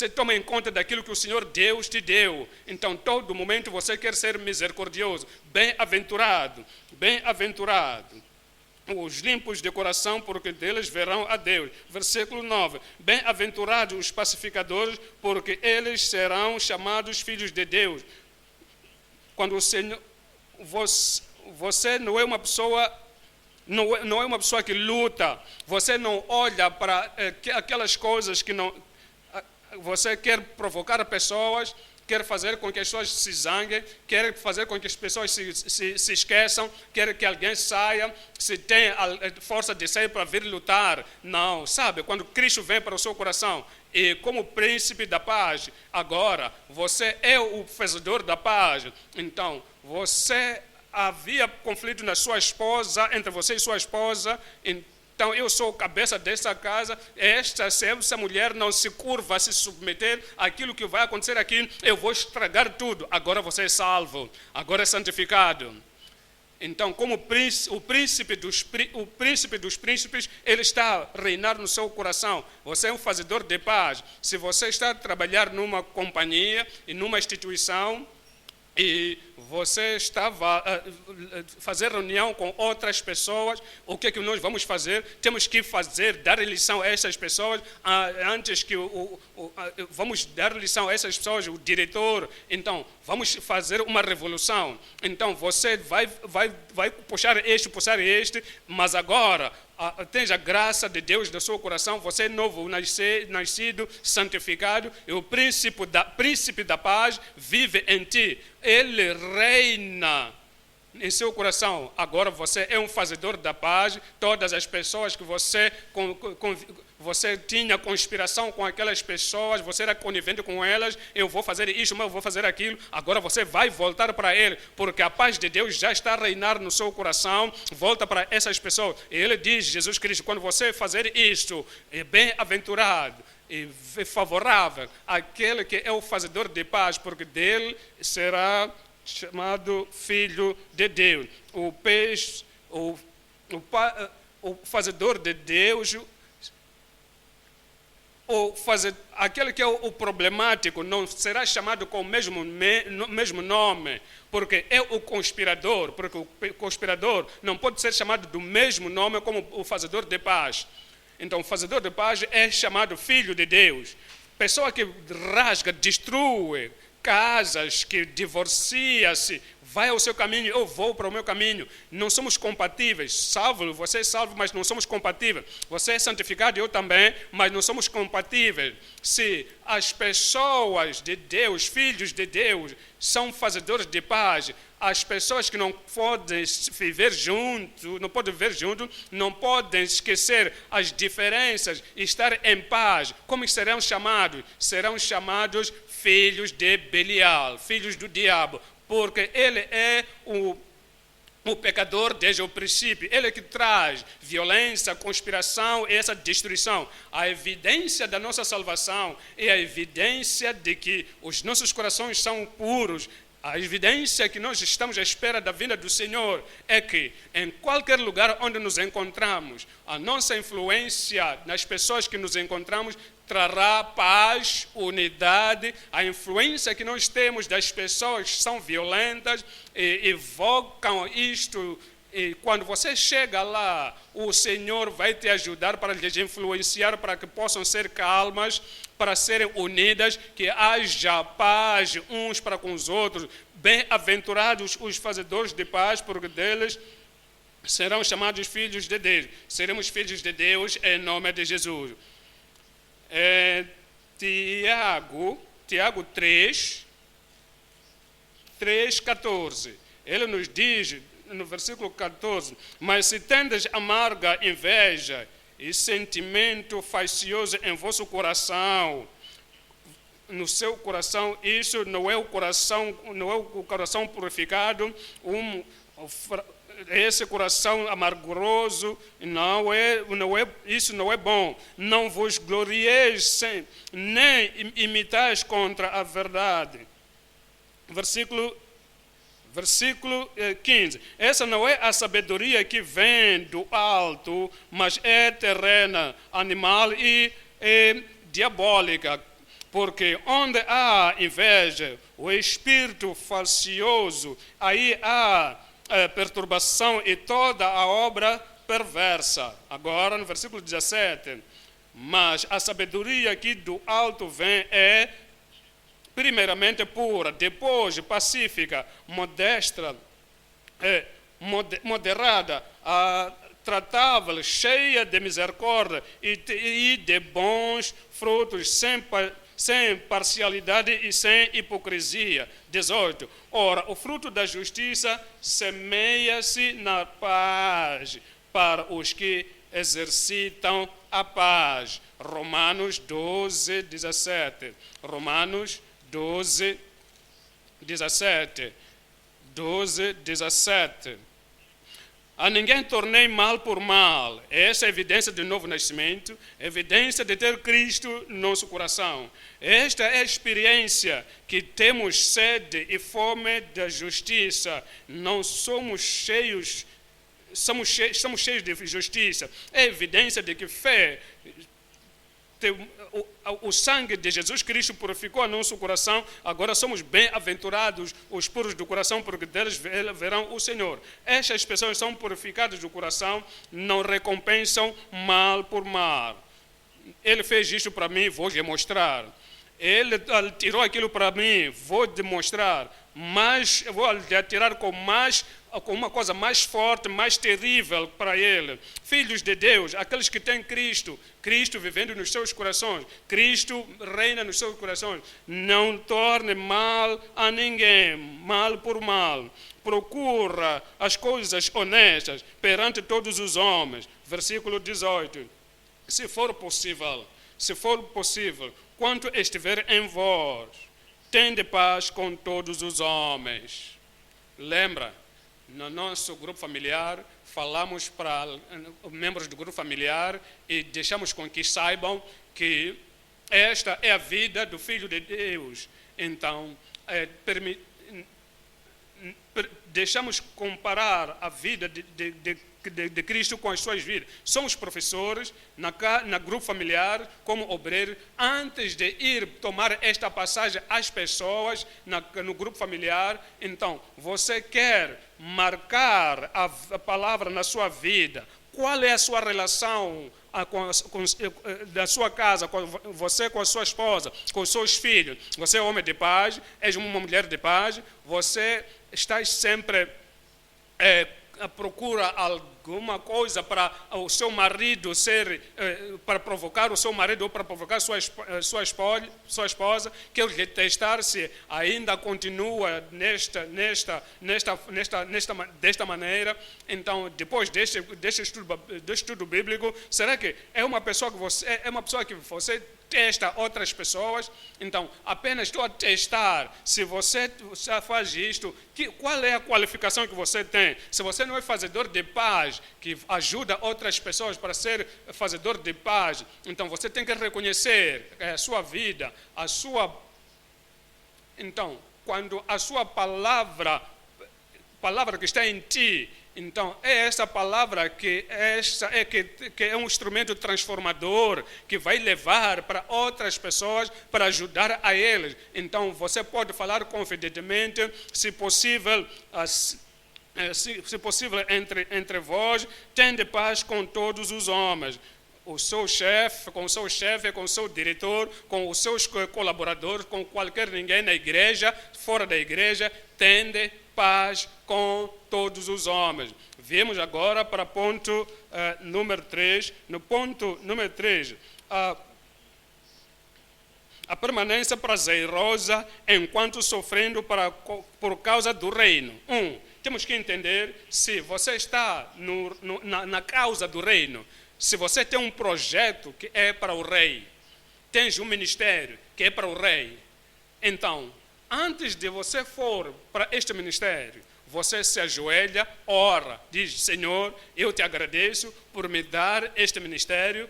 toma em conta daquilo que o Senhor Deus te deu. Então, todo momento você quer ser misericordioso. Bem-aventurado, bem-aventurado. os limpos de coração, porque deles verão a Deus. Versículo 9. Bem-aventurados os pacificadores, porque eles serão chamados filhos de Deus. Quando o Senhor, você não é uma pessoa, não é uma pessoa que luta, você não olha para aquelas coisas que não, você quer provocar pessoas, quer fazer com que as pessoas se zanguem, quer fazer com que as pessoas se esqueçam, quer que alguém saia, se tem a força de sair para vir lutar. Não, sabe, quando Cristo vem para o seu coração, e como príncipe da paz, agora você é o fazedor da paz. Então, você havia conflito na sua esposa, entre você e sua esposa, então eu sou cabeça dessa casa, se essa mulher não se curva, se submeter àquilo que vai acontecer aqui, eu vou estragar tudo. Agora você é salvo, agora é santificado. Então, como o príncipe dos príncipes, ele está a reinar no seu coração. Você é um fazedor de paz. Se você está a trabalhar numa companhia e numa instituição, e você estava a fazer reunião com outras pessoas, o que nós vamos fazer? Temos que dar lição a essas pessoas, antes que vamos dar lição a essas pessoas, o diretor. Então, vamos fazer uma revolução. Então, você vai puxar este, mas agora tens a graça de Deus no seu coração, você é novo, nascido, santificado, e o príncipe da paz vive em ti. Ele reina em seu coração. Agora você é um fazedor da paz. Todas as pessoas que você tinha conspiração com aquelas pessoas, você era conivente com elas, eu vou fazer isso, mas eu vou fazer aquilo. Agora você vai voltar para ele, porque a paz de Deus já está a reinar no seu coração. Volta para essas pessoas. E ele diz, Jesus Cristo, quando você fazer isto, é bem-aventurado e favorável aquele que é o fazedor de paz, porque dele será chamado filho de Deus. O fazedor de Deus, aquele que é o problemático, não será chamado com o mesmo nome, porque é o conspirador, porque o conspirador não pode ser chamado do mesmo nome como o fazedor de paz. Então, o fazedor de paz é chamado filho de Deus. Pessoa que rasga, destrui casas, que divorcia-se, vai ao seu caminho, eu vou para o meu caminho. Não somos compatíveis. Salvo, você é salvo, mas não somos compatíveis. Você é santificado, eu também, mas não somos compatíveis. Se as pessoas de Deus, filhos de Deus, são fazedores de paz, as pessoas que não podem viver junto, não podem esquecer as diferenças e estar em paz, como serão chamados? Serão chamados filhos de Belial, filhos do diabo, porque ele é o pecador desde o princípio. Ele é que traz violência, conspiração e essa destruição. A evidência da nossa salvação é a evidência de que os nossos corações são puros. A evidência que nós estamos à espera da vinda do Senhor é que em qualquer lugar onde nos encontramos, a nossa influência nas pessoas que nos encontramos trará paz, unidade. A influência que nós temos das pessoas que são violentas e evocam isto. E quando você chega lá, o Senhor vai te ajudar para lhes influenciar para que possam ser calmas, para serem unidas, que haja paz uns para com os outros. Bem-aventurados os fazedores de paz, porque deles serão chamados filhos de Deus. Seremos filhos de Deus em nome de Jesus. Tiago 3:14. Ele nos diz, no versículo 14, mas se tendes amarga inveja e sentimento faccioso em vosso coração, no seu coração, isso não é o coração purificado, esse coração amarguroso, isso não é bom. Não vos glorieis nem imitais contra a verdade. Versículo 15. Essa não é a sabedoria que vem do alto, mas é terrena, animal e diabólica. Porque onde há inveja, o espírito faccioso, aí há perturbação e toda a obra perversa. Agora no versículo 17. Mas a sabedoria que do alto vem é primeiramente pura, depois pacífica, modesta, moderada, tratável, cheia de misericórdia e de bons frutos, sem parcialidade e sem hipocrisia. 18. Ora, o fruto da justiça semeia-se na paz para os que exercitam a paz. Romanos 12, 17. Romanos 12, 17. 12, 17. A ninguém tornei mal por mal. Essa é a evidência do novo nascimento, evidência de ter Cristo no nosso coração. Esta é a experiência que temos sede e fome da justiça. Não somos cheios, estamos cheios de justiça. É evidência de que fé, o sangue de Jesus Cristo purificou nosso coração. Agora somos bem-aventurados os puros do coração, porque deles verão o Senhor. Estas pessoas são purificadas do coração, não recompensam mal por mal. Ele fez isto para mim, vou lhe mostrar. Ele tirou aquilo para mim, vou demonstrar. Mas eu vou lhe atirar com uma coisa mais forte, mais terrível para ele. Filhos de Deus, aqueles que têm Cristo, Cristo vivendo nos seus corações, Cristo reina nos seus corações. Não torne mal a ninguém, mal por mal. Procura as coisas honestas perante todos os homens. Versículo 18. Se for possível, quanto estiver em vós, tende paz com todos os homens. Lembra, no nosso grupo familiar, falamos para membros do grupo familiar e deixamos com que saibam que esta é a vida do Filho de Deus. Então, deixamos comparar a vida de Cristo com as suas vidas. Somos professores na grupo familiar, como obreiros. Antes de ir tomar esta passagem às pessoas no grupo familiar, então, você quer marcar a palavra na sua vida. Qual é a sua relação da sua casa, você com a sua esposa, com os seus filhos? Você é homem de paz, és uma mulher de paz, você está sempre à procura alguma coisa para o seu marido para provocar o seu marido ou para provocar sua esposa, quer lhe testar se ainda continua desta maneira. Então, depois deste estudo bíblico, será que é uma pessoa que você testa outras pessoas? Então, apenas estou a testar se você faz isto, qual é a qualificação que você tem. Se você não é fazedor de paz, que ajuda outras pessoas para ser fazedor de paz, então você tem que reconhecer a sua vida, então, quando a sua palavra que está em ti, então é essa palavra que é um instrumento transformador que vai levar para outras pessoas, para ajudar a eles. Então você pode falar confidentemente, se possível entre vós, tende paz com todos os homens. O seu chefe, com o seu diretor, com os seus colaboradores, com qualquer ninguém na igreja, fora da igreja, tende paz com todos os homens. Viemos agora para ponto número 3. No ponto número 3, a permanência prazerosa enquanto sofrendo por causa do reino. Temos que entender se você está na causa do reino, se você tem um projeto que é para o rei, tens um ministério que é para o rei, então, antes de você for para este ministério, você se ajoelha, ora, diz: Senhor, eu te agradeço por me dar este ministério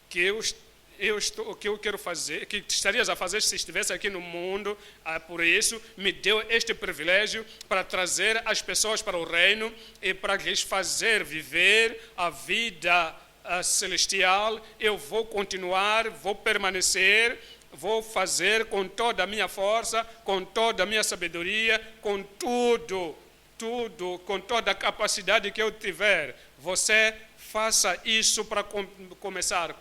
que eu quero fazer, que estarias a fazer se estivesse aqui no mundo. Por isso me deu este privilégio para trazer as pessoas para o reino e para lhes fazer viver a vida celestial. Eu vou continuar, vou permanecer, vou fazer com toda a minha força, com toda a minha sabedoria, com tudo, com toda a capacidade que eu tiver. você faça isso para começar,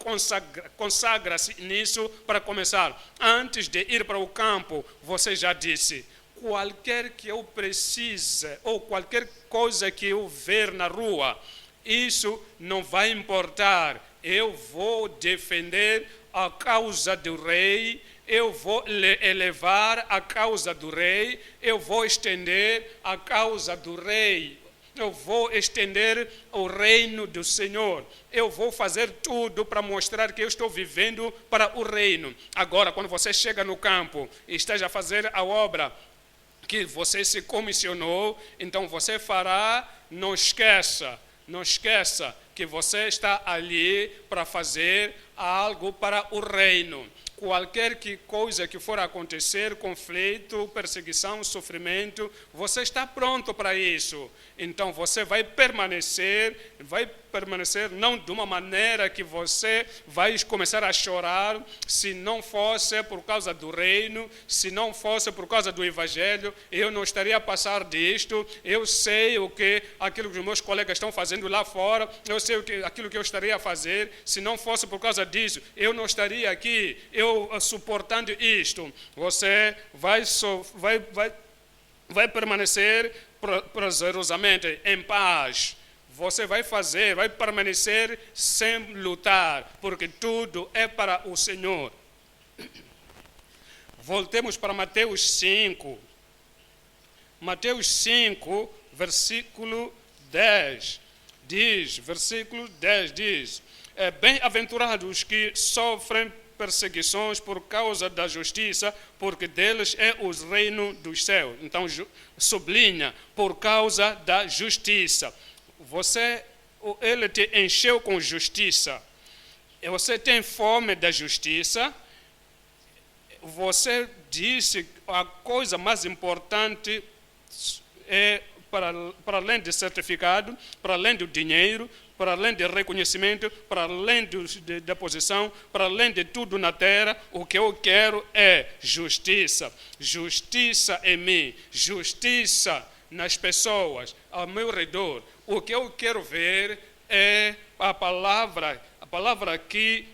consagra-se nisso para começar. Antes de ir para o campo, você já disse, qualquer que eu precise, ou qualquer coisa que eu ver na rua, isso não vai importar. Eu vou defender a causa do rei, eu vou elevar a causa do rei, eu vou estender a causa do rei. Eu vou estender o reino do Senhor. Eu vou fazer tudo para mostrar que eu estou vivendo para o reino. Agora, quando você chega no campo e esteja a fazer a obra que você se comissionou, então você fará, não esqueça que você está ali para fazer algo para o reino. Qualquer coisa que for acontecer, conflito, perseguição, sofrimento, você está pronto para isso. Então você vai permanecer não de uma maneira que você vai começar a chorar, se não fosse por causa do reino, se não fosse por causa do evangelho, eu não estaria a passar disto, eu sei aquilo que os meus colegas estão fazendo lá fora, eu sei aquilo que eu estaria a fazer, se não fosse por causa disso, eu não estaria aqui, eu suportando isto. Você vai permanecer prazerosamente em paz. Você vai permanecer sem lutar, porque tudo é para o Senhor. Voltemos para Mateus 5. Mateus 5, versículo 10. Versículo 10 diz, bem-aventurados os que sofrem perseguições por causa da justiça, porque deles é o reino dos céus. Então, sublinha, por causa da justiça. Ele te encheu com justiça. Você tem fome da justiça. Você disse a coisa mais importante é, para além de certificado, para além do dinheiro, para além de reconhecimento, para além da posição, para além de tudo na terra, o que eu quero é justiça. Justiça em mim, justiça nas pessoas ao meu redor. O que eu quero ver é a palavra que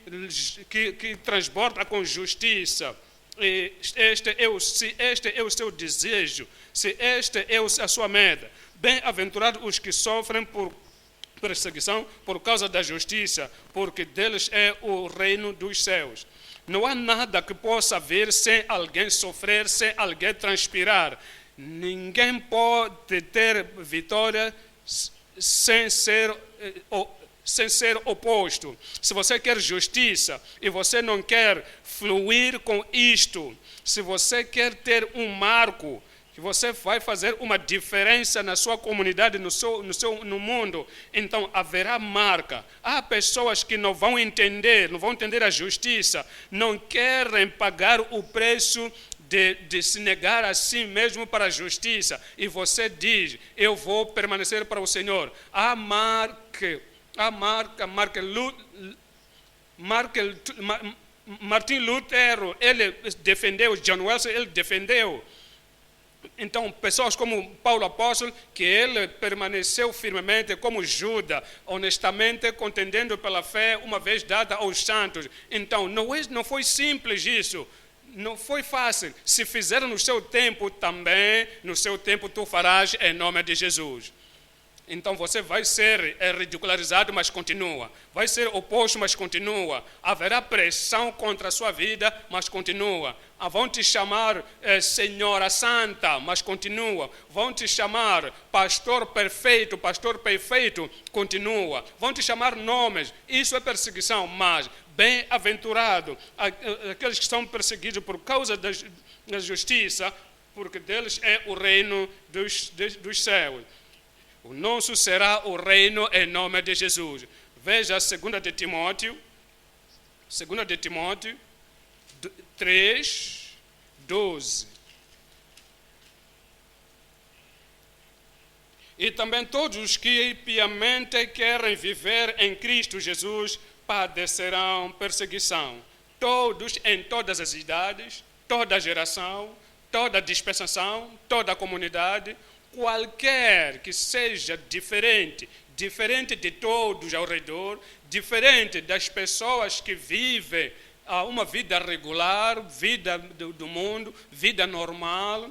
transborda com justiça. Este é o seu desejo, se este é a sua meta. Bem-aventurados os que sofrem por perseguição por causa da justiça, porque deles é o reino dos céus. Não há nada que possa haver sem alguém sofrer, sem alguém transpirar. Ninguém pode ter vitória sem ser oposto. Se você quer justiça e você não quer fluir com isto, se você quer ter um marco, que você vai fazer uma diferença na sua comunidade, no mundo, então haverá marca. Há pessoas que não vão entender a justiça, não querem pagar o preço de se negar a si mesmo para a justiça. E você diz, eu vou permanecer para o Senhor. Martin Lutero, ele defendeu, John Wesley, ele defendeu. Então, pessoas como Paulo Apóstolo, que ele permaneceu firmemente como Judas, honestamente contendendo pela fé, uma vez dada aos santos. Então, não foi simples isso, não foi fácil. Se fizeram no seu tempo, também no seu tempo tu farás em nome de Jesus. Então você vai ser ridicularizado, mas continua. Vai ser oposto, mas continua. Haverá pressão contra a sua vida, mas continua. Vão te chamar Senhora Santa, mas continua. Vão te chamar Pastor Perfeito, continua. Vão te chamar nomes, isso é perseguição, mas bem-aventurado aqueles que são perseguidos por causa da justiça, porque deles é o reino dos céus. O nosso será o reino em nome de Jesus. Veja 2 de Timóteo 3, 12. E também todos os que piamente querem viver em Cristo Jesus padecerão perseguição. Todos, em todas as idades, toda geração, toda dispensação, toda comunidade, qualquer que seja diferente diferente de todos ao redor, diferente das pessoas que vivem uma vida regular, vida do mundo, vida normal,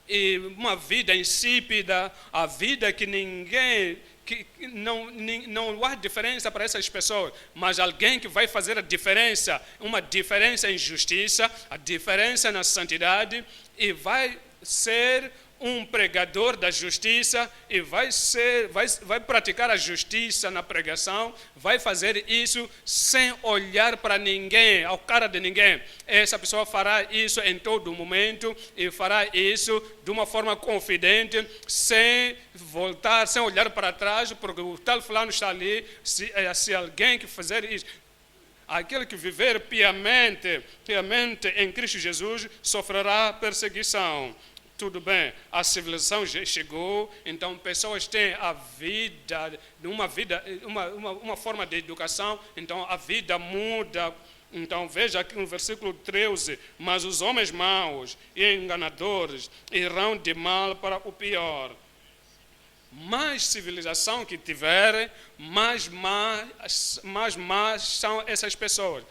e uma vida insípida, a vida que ninguém, que não há diferença para essas pessoas, mas alguém que vai fazer a diferença, uma diferença em justiça, a diferença na santidade, e vai ser um pregador da justiça e vai praticar a justiça na pregação, vai fazer isso sem olhar para ninguém, ao cara de ninguém. Essa pessoa fará isso em todo momento e fará isso de uma forma confidente, sem voltar, sem olhar para trás, porque o tal fulano está ali. Se alguém que fazer isso, aquele que viver piamente em Cristo Jesus sofrerá perseguição. Tudo bem, a civilização chegou, então pessoas têm a vida, uma forma de educação, então a vida muda. Então veja aqui no versículo 13, mas os homens maus e enganadores irão de mal para o pior. Mais civilização que tiverem, mais más são essas pessoas.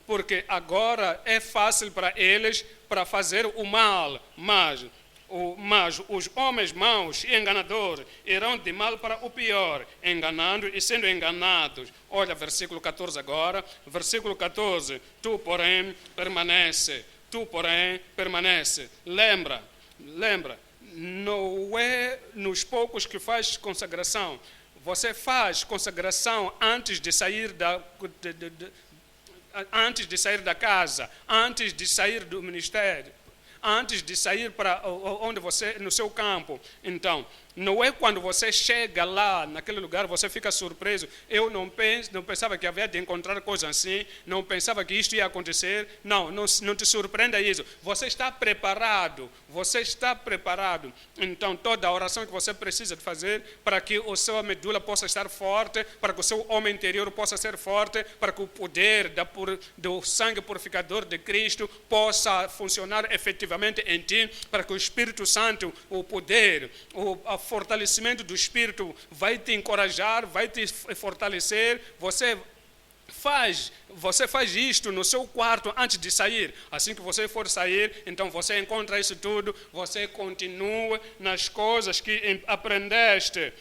Porque agora é fácil para eles para fazer o mal, mas os homens maus e enganadores irão de mal para o pior, enganando e sendo enganados. Olha, versículo 14 agora, versículo 14, tu porém permanece, lembra, não é nos poucos que faz consagração, você faz consagração antes de sair antes de sair da casa, antes de sair do ministério, antes de sair para onde você, no seu campo. Então, não é quando você chega lá, naquele lugar, você fica surpreso. Eu não pensava que havia de encontrar coisas assim, não pensava que isto ia acontecer. Não te surpreenda isso. Você está preparado. Então, toda a oração que você precisa de fazer para que a sua medula possa estar forte, para que o seu homem interior possa ser forte, para que o poder do sangue purificador de Cristo possa funcionar efetivamente em ti, para que o Espírito Santo, o poder, o fortalecimento do Espírito vai te encorajar, vai te fortalecer. Você faz isto no seu quarto antes de sair. Assim que você for sair, então você encontra isso tudo, você continua nas coisas que aprendeste.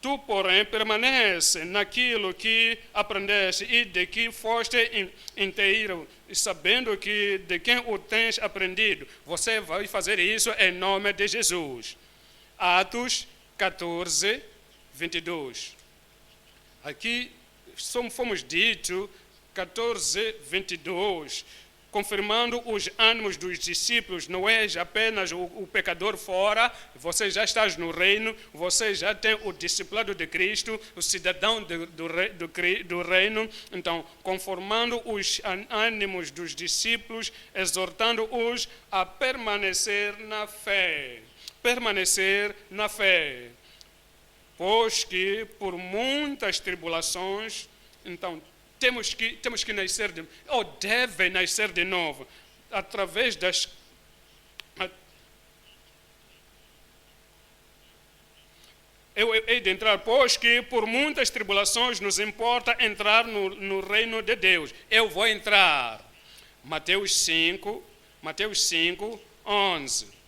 Tu, porém, permanece naquilo que aprendeste e de que foste inteiro, sabendo que de quem o tens aprendido. Você vai fazer isso em nome de Jesus. Atos 14, 22. Aqui fomos dito, 14, 22, confirmando os ânimos dos discípulos, não é apenas o pecador fora, você já está no reino, você já tem o discipulado de Cristo, o cidadão do reino. Então, conformando os ânimos dos discípulos, exortando-os a permanecer na fé. Pois que por muitas tribulações, então, temos que nascer devem nascer de novo, através das... Eu hei de entrar, pois que por muitas tribulações nos importa entrar no reino de Deus. Eu vou entrar. Mateus 5, 11.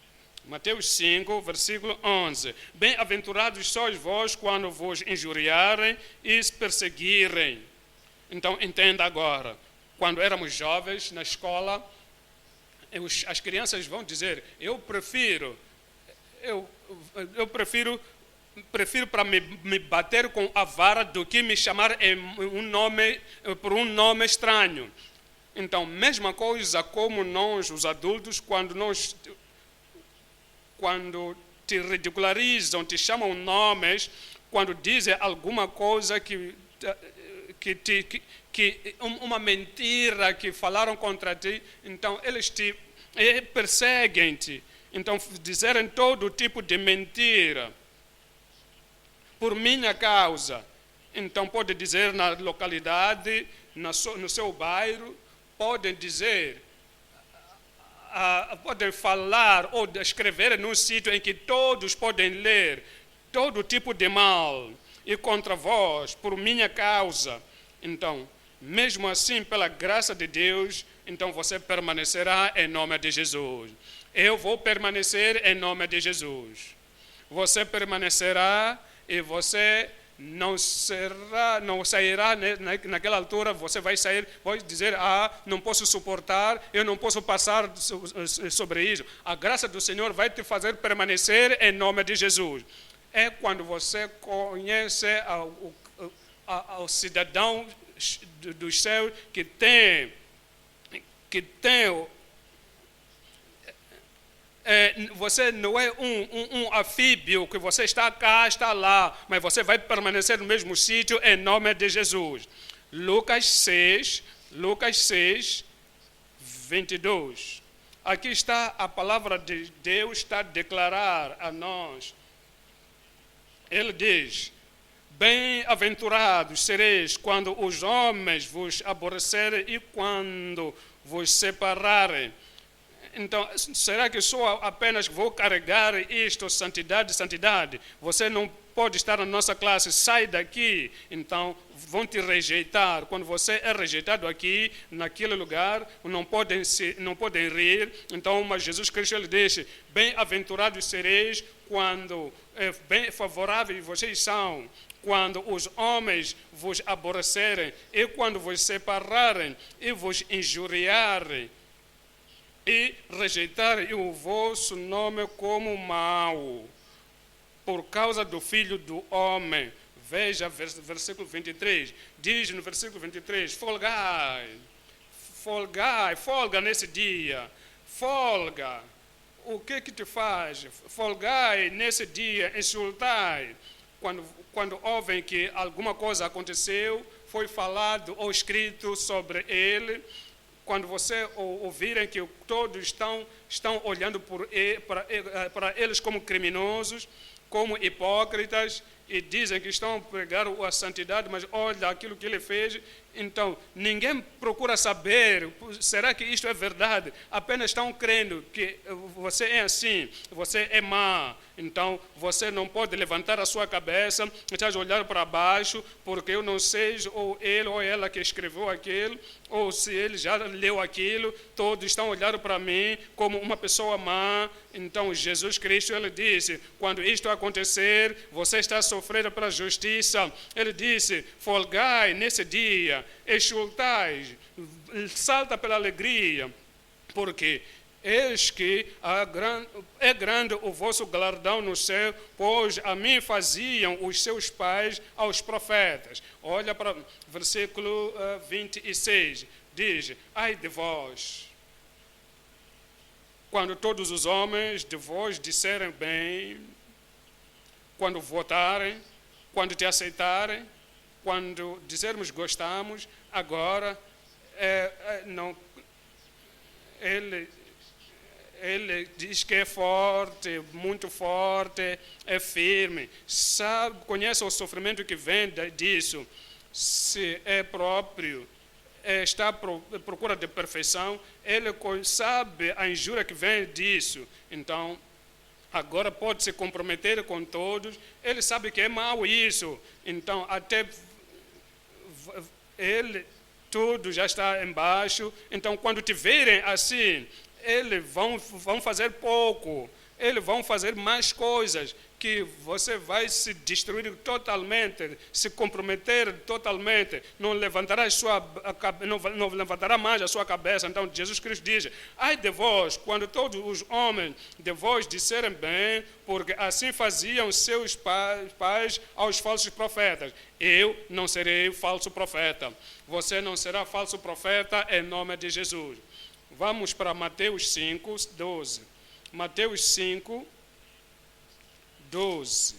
Mateus 5, versículo 11. Bem-aventurados sois vós quando vos injuriarem e perseguirem. Então, entenda agora, quando éramos jovens na escola, as crianças vão dizer, eu prefiro para me bater com a vara do que me chamar por um nome estranho. Então, mesma coisa como nós, os adultos, quando te ridicularizam, te chamam nomes, quando dizem alguma coisa uma mentira que falaram contra ti, então eles te perseguem-te. Então, dizerem todo tipo de mentira por minha causa. Então, pode dizer na localidade, no seu bairro, podem dizer podem falar ou escrever num sítio em que todos podem ler todo tipo de mal e contra vós, por minha causa. Então, mesmo assim, pela graça de Deus, então você permanecerá em nome de Jesus. Eu vou permanecer em nome de Jesus. Você permanecerá e você não sairá naquela altura, você vai sair, vai dizer, não posso suportar, eu não posso passar sobre isso. A graça do Senhor vai te fazer permanecer em nome de Jesus. É quando você conhece ao cidadão dos céus que tem você não é um anfíbio que você está cá, está lá, mas você vai permanecer no mesmo sítio em nome de Jesus. Lucas 6, 22. Aqui está a palavra de Deus, está a declarar a nós. Ele diz: bem-aventurados sereis quando os homens vos aborrecerem e quando vos separarem. Então, será que só apenas vou carregar isto, santidade, santidade? Você não pode estar na nossa classe, sai daqui. Então, vão te rejeitar. Quando você é rejeitado aqui, naquele lugar, não podem rir. Então, mas Jesus Cristo, ele diz, bem-aventurados sereis quando, bem favoráveis vocês são, quando os homens vos aborrecerem e quando vos separarem e vos injuriarem e rejeitarem o vosso nome como mau, por causa do Filho do Homem. Veja, versículo 23, diz no versículo 23, folga nesse dia, folga. O que te faz? Folgai nesse dia, insultai. Quando ouvem que alguma coisa aconteceu, foi falado ou escrito sobre ele, quando você ouvirem que todos estão olhando para eles como criminosos, como hipócritas, e dizem que estão a pregar a santidade, mas olha aquilo que ele fez. Então, ninguém procura saber, será que isto é verdade? Apenas estão crendo que você é assim, você é má. Então, você não pode levantar a sua cabeça, estás a olhar para baixo, porque eu não sei, ou ele ou ela que escreveu aquilo, ou se ele já leu aquilo, todos estão olhando para mim como uma pessoa má. Então, Jesus Cristo, ele disse, quando isto acontecer, você está sofrendo pela justiça. Ele disse, folgai nesse dia, exultai, salta pela alegria, porque eis que é grande o vosso galardão no céu, pois a mim faziam os seus pais aos profetas. Olha para o versículo 26, diz, ai de vós, quando todos os homens de vós disserem bem, quando votarem, quando te aceitarem, quando dizermos gostamos, agora não, ele diz que é forte, muito forte, é firme, sabe, conhece o sofrimento que vem disso, se é próprio, está à procura de perfeição, ele sabe a injúria que vem disso. Então, agora pode se comprometer com todos, ele sabe que é mau isso, então até ele, tudo já está embaixo. Então, quando te verem assim, eles vão fazer pouco, eles vão fazer mais coisas, que você vai se destruir totalmente, se comprometer totalmente, não levantará mais a sua cabeça. Então, Jesus Cristo diz, ai de vós, quando todos os homens de vós disserem bem, porque assim faziam seus pais aos falsos profetas. Eu não serei falso profeta. Você não será falso profeta em nome de Jesus. Vamos para Mateus 5, 12. Mateus 5, 12.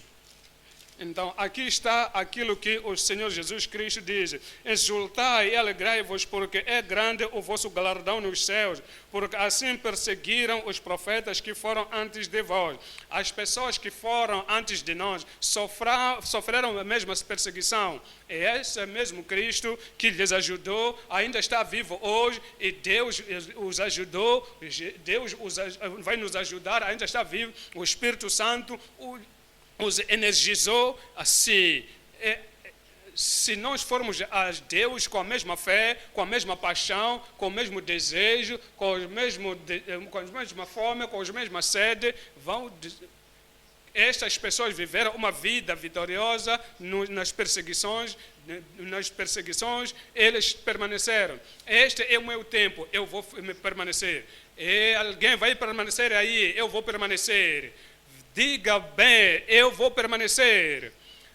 Então, aqui está aquilo que o Senhor Jesus Cristo diz: exultai e alegrai-vos, porque é grande o vosso galardão nos céus, porque assim perseguiram os profetas que foram antes de vós. As pessoas que foram antes de nós sofreram a mesma perseguição. E esse mesmo Cristo que lhes ajudou ainda está vivo hoje, e Deus os ajudou, Deus vai nos ajudar, ainda está vivo. O Espírito Santo os energizou assim. Se nós formos a Deus com a mesma fé, com a mesma paixão, com o mesmo desejo, com a mesma fome, com a mesma sede, estas pessoas viveram uma vida vitoriosa nas perseguições, eles permaneceram. Este é o meu tempo, eu vou permanecer. E alguém vai permanecer aí, eu vou permanecer. Diga bem, eu vou permanecer.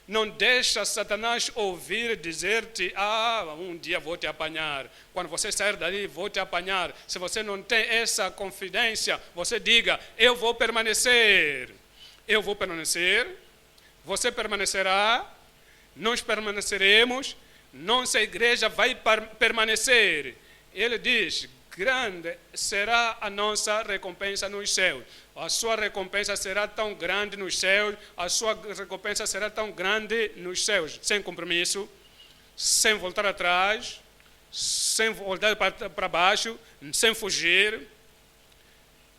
Não deixa Satanás ouvir dizer-te: um dia vou te apanhar. Quando você sair dali, vou te apanhar. Se você não tem essa confidência, você diga: eu vou permanecer. Eu vou permanecer. Você permanecerá. Nós permaneceremos. Nossa igreja vai permanecer. Ele diz: grande será a nossa recompensa nos céus. A sua recompensa será tão grande nos céus, a sua recompensa será tão grande nos céus, sem compromisso, sem voltar atrás, sem voltar para baixo, sem fugir.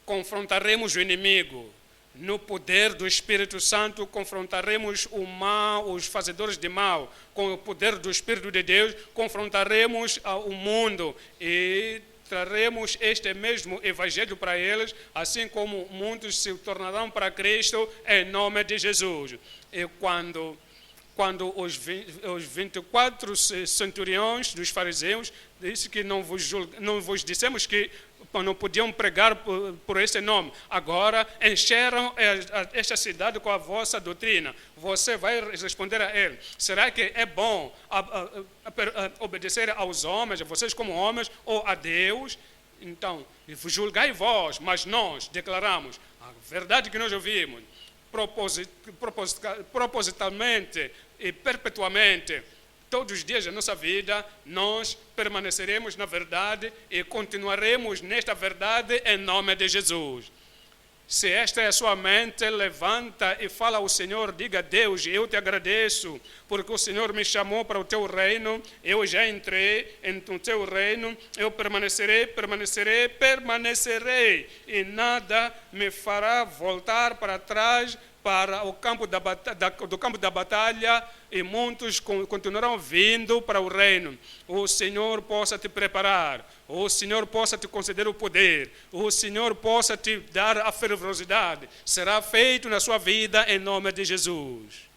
Confrontaremos o inimigo. No poder do Espírito Santo, confrontaremos o mal, os fazedores de mal. Com o poder do Espírito de Deus, confrontaremos o mundo e traremos este mesmo evangelho para eles, assim como muitos se tornarão para Cristo em nome de Jesus. E quando os 24 centuriões dos fariseus disse que não vos dissemos que não podiam pregar por esse nome, agora encheram esta cidade com a vossa doutrina. Você vai responder a ele: será que é bom obedecer aos homens, a vocês como homens, ou a Deus? Então, julgai vós, mas nós declaramos a verdade que nós ouvimos, propositalmente e perpetuamente. Todos os dias da nossa vida, nós permaneceremos na verdade e continuaremos nesta verdade em nome de Jesus. Se esta é a sua mente, levanta e fala ao Senhor, diga: Deus, eu te agradeço, porque o Senhor me chamou para o teu reino, eu já entrei no teu reino, eu permanecerei, e nada me fará voltar para trás, para o campo do campo da batalha, e muitos continuarão vindo para o reino. O Senhor possa te preparar, o Senhor possa te conceder o poder, o Senhor possa te dar a fervorosidade. Será feito na sua vida em nome de Jesus.